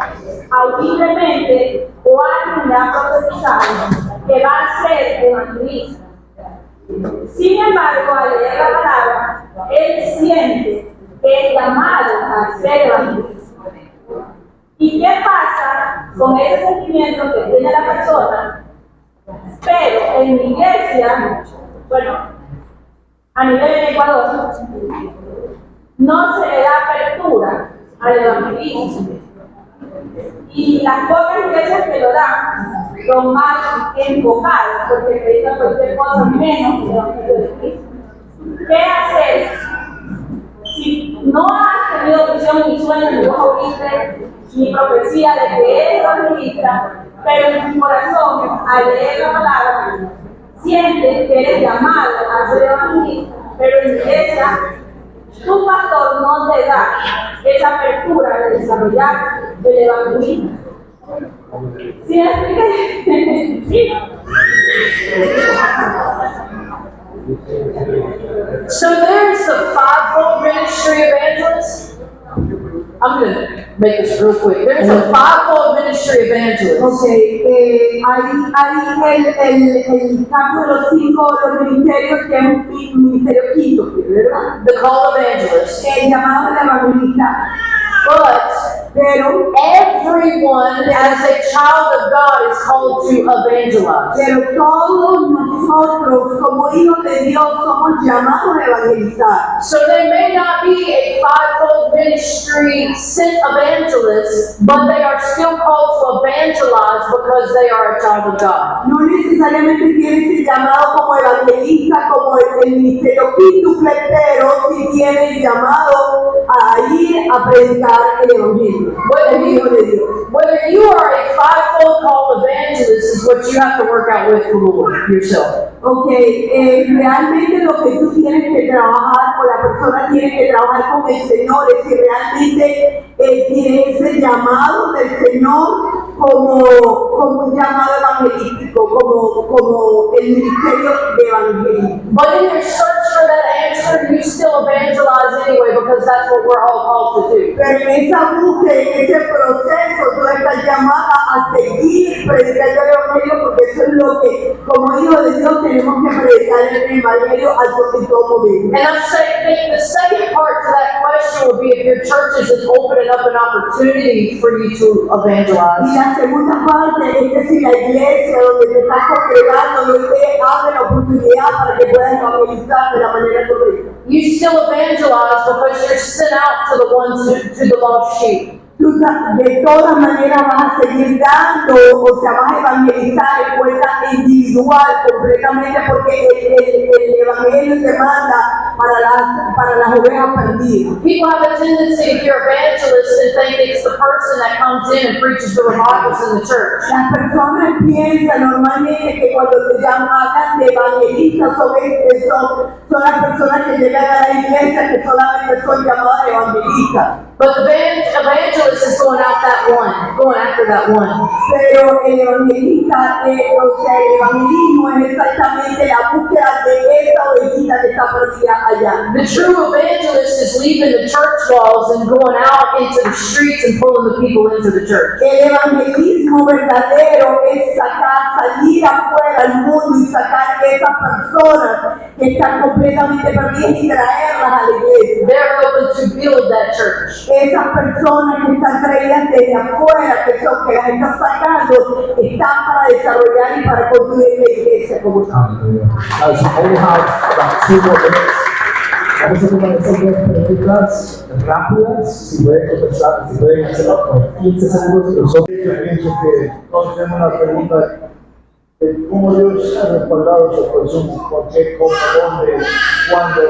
audiblemente, o alguien le ha profetizado que va a ser evangelista? Sin embargo, al leer la palabra, él siente que es llamado a ser evangelista. ¿Y qué pasa con ese sentimiento que tiene la persona? Pero en mi iglesia, bueno, a nivel de Ecuador, no se le da apertura al evangelismo. Y las pocas iglesias que lo dan son más enfocadas, porque predican cualquier cosa menos que el evangelio de Cristo. ¿Qué hacer si no has tenido visión ni sueño, ni vos oíste, ni profecía de que eres evangelista, pero en tu corazón, al leer la palabra, sientes que eres llamado a ser evangelista, pero en la iglesia tu pastor no te da esa apertura de desarrollar el evangelismo? ¿Sí me expliqué? Sí. So there's a fivefold ministry evangelist. I'm going to make this real quick. There's a fivefold ministry evangelist. Okay, hay el campo de los los ministerios, que es un ministerio quinto, ¿verdad? The call evangelist. El llamado de evangelista. Pero everyone as a child of God is called to evangelize. Pero todos nosotros como hijos de Dios somos llamados a evangelizar. So they may not be a fivefold ministry sent evangelist, but they are still called to evangelize because they are a child of God. No necesariamente tiene ese llamado como evangelista, como el ministerio quíntuple, pero sí tiene el llamado a ir a predicar el evangelio. Whether you are a fivefold called evangelist is what you have to work out with the Lord yourself. Okay, realmente lo que tú tienes que trabajar, o la persona tiene que trabajar con el Señor, es si realmente tiene ese llamado del Señor como un llamado evangelístico, como el ministerio de evangelismo. But in your search for that answer, you still evangelize anyway because that's what we're all called to do. Pero en esa búsqueda, en ese proceso, tú estás llamada a seguir predicando el evangelio porque eso es lo que, como hijos de Dios, tenemos que predicar el evangelio a todo momento. And I'm saying the second part to that question would be if your church isn't opening up an opportunity for you to evangelize. Y la segunda parte es que si la iglesia donde te estás congregando no te abre la oportunidad para que puedas evangelizar de la manera correcta. You still evangelize because you're sent out to the ones to the lost sheep. Tú de todas maneras vas a seguir dando, o sea, vas a evangelizar en cuenta individual completamente porque el evangelio te manda para las ovejas perdidas. People have a tendency to hear evangelists and think it's the person that comes in and preaches the revivals in the church. Las personas piensan normalmente que cuando te hablan de evangelistas son las personas que llegan a la iglesia que solamente son llamadas evangelistas. But the evangelist is going after that one. Pero el evangelista, o sea, el evangelismo es exactamente la búsqueda de esa ovejita que está perdida allá. The true evangelist is leaving the church walls and going out into the streets and pulling the people into the church. El evangelismo verdadero es salir afuera al mundo y sacar esas personas que están completamente perdidas y traerlas a la iglesia. They're open to build that church. Esas personas que están traídas desde afuera, que las están sacando, están para desarrollar y para construir la iglesia como tal. As we only have about 2 more minutes, vamos a tomar estas 2 preguntas rápidas. Si pueden contestar, si pueden hacerlo con 15 segundos. Yo pienso que todos tenemos una pregunta de cómo Dios ha respaldado su corazón, por qué, cómo, dónde, cuándo.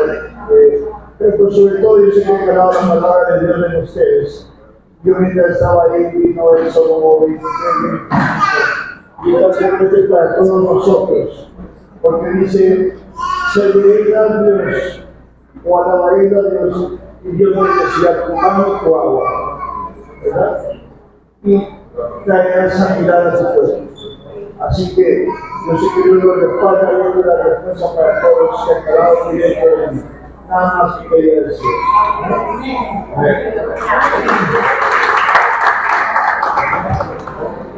Pero sobre todo yo sé que he ganado la palabra de Dios en ustedes. Yo mientras estaba ahí vino el Salmo 23 y también es para todos nosotros, porque dice, serviréis a Dios o alabaréis a Dios y Dios no decía tu mano tu agua, ¿verdad? Y traerá sanidad a su pueblo. Así que yo sé que Dios lo respalda y la respuesta para todos que han quedado bien. Nada más que quería decir.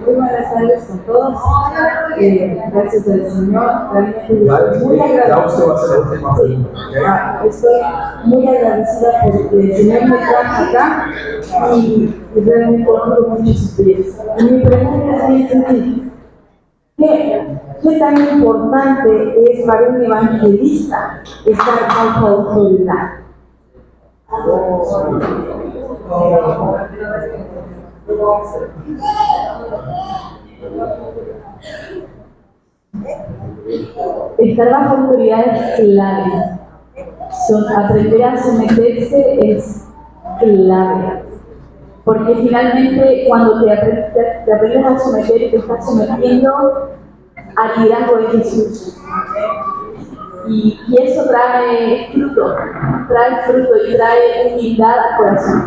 Muy buenas tardes con todos. Gracias al Señor. Realmente muy agradecida. Estoy muy agradecida porque el Señor me trajo acá y realmente honro mucho sus pies. Y mi pregunta es bien sencilla. ¿Qué tan importante es para un evangelista estar bajo autoridad? Estar bajo autoridad es clave. Aprender a someterse es clave. Porque finalmente cuando te aprendes a someter, te estás sometiendo al liderazgo de Jesús. Y eso trae fruto y trae humildad al corazón.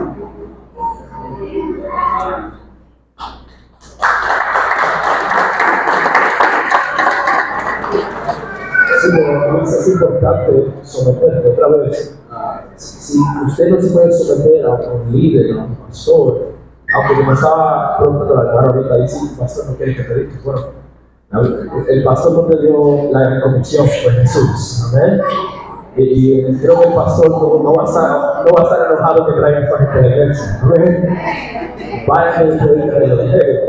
Sí, es importante someterse otra vez. Si usted no se puede someter a un líder, a un pastor, aunque me estaba preguntando la cara ahorita, y si el pastor no quiere que te diga, bueno, el pastor no te dio la convicción, fue Jesús, amén. Y creo que el pastor no va a estar enojado que traigan su gente de la iglesia, amén. Vayan a el evangelio.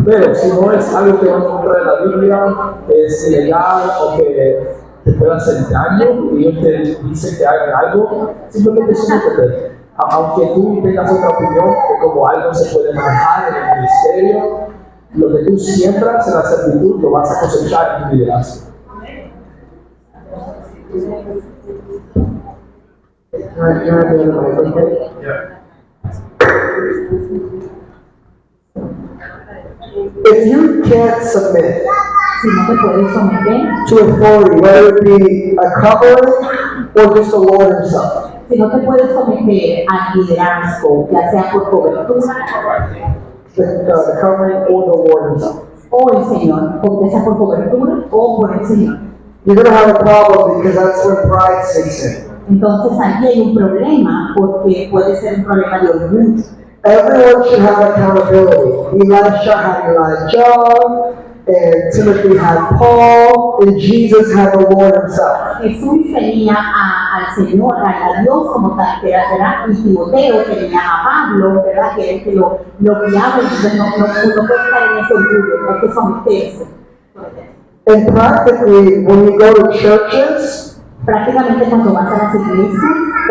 Pero si no es algo que va en contra de la Biblia, que es ilegal o que te puede hacer daño y Dios te dice que hagan algo, simplemente sométete. Aunque tú tengas otra opinión de cómo algo se puede manejar en el ministerio, lo que tú siembras en la servitud lo vas a cosechar en tu liderazgo. If you can't submit Si no te puedes someter, to authority, whether it be a covering or just the Lord Himself, si no te puedes someter al liderazgo, ya sea por cobertura the covering or the Lord himself. O el Señor, porque sea por cobertura o por el Señor. You're going to have a problem because that's when pride sneaks in. Entonces aquí hay un problema porque puede ser un problema de orgullo. Everyone should have accountability. Elisha had Elijah, and Timothy had Paul, and Jesus had the Lord himself. Jesús tenía al Señor, a Dios como tal, que era, ¿verdad? Y Timoteo tenía a Pablo, ¿verdad? Que es que lo guiaba, entonces no puede estar en ese orgullo, hay que someterse. And practically, when you go to churches, prácticamente cuando vas a las iglesias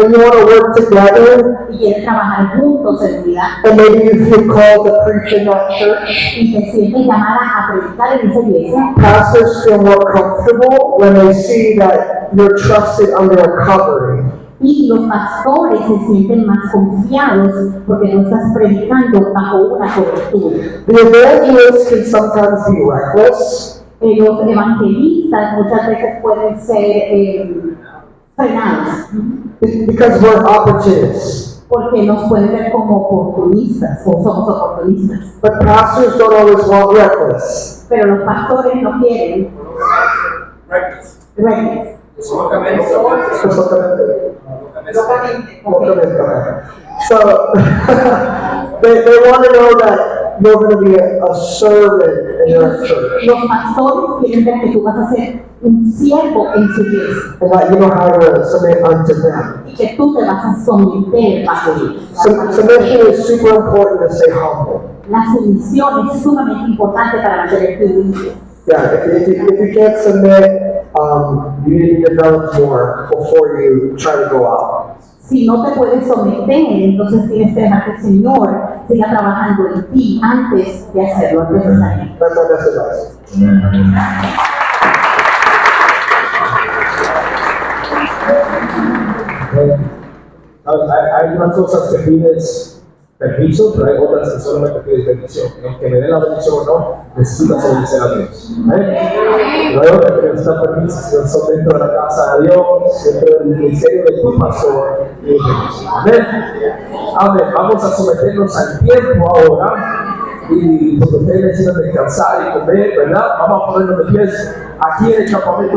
and you want to work together, y quieres trabajar juntos en unidad, and maybe you feel called to preach in that church, y te sientes llamada a predicar en esa iglesia, pastors feel more comfortable when they see that you're trusted under a covering. y los pastores se sienten más confiados porque no estás predicando bajo una cobertura. The evangelists can sometimes be reckless. Los evangelistas muchas veces pueden ser frenados. Because we're opportunists. Porque nos pueden ver como oportunistas o somos oportunistas. But pastors don't always want reckless. Pero los pastores no quieren reckless. So they want to know that you're going to be a servant in your church. Los pastores quieren ver que tú vas a ser un siervo en su iglesia. And that you know how to submit unto them. Y que tú te vas a someter bajo ellos. Submission is super important to stay humble. La sumisión es sumamente importante para mantenerte humilde. Yeah, if you can't submit, you need to develop more before you try to go out. Si no te puedes someter, entonces tienes que dejar que el Señor siga trabajando en ti antes de hacerlo necesario. That's our best advice. Hay unas cosas que pides permiso, pero hay otras que solamente pides bendición. Aunque me den la bendición o no, necesitas obedecer a Dios. Luego que está permiso, son dentro de la casa de Dios, dentro del ministerio de tu pastor y de Dios. Amén. Amén. Vamos a someternos al tiempo ahora. Y porque ustedes necesitan descansar y comer, ¿verdad? Vamos a ponernos de pies aquí en el campamento.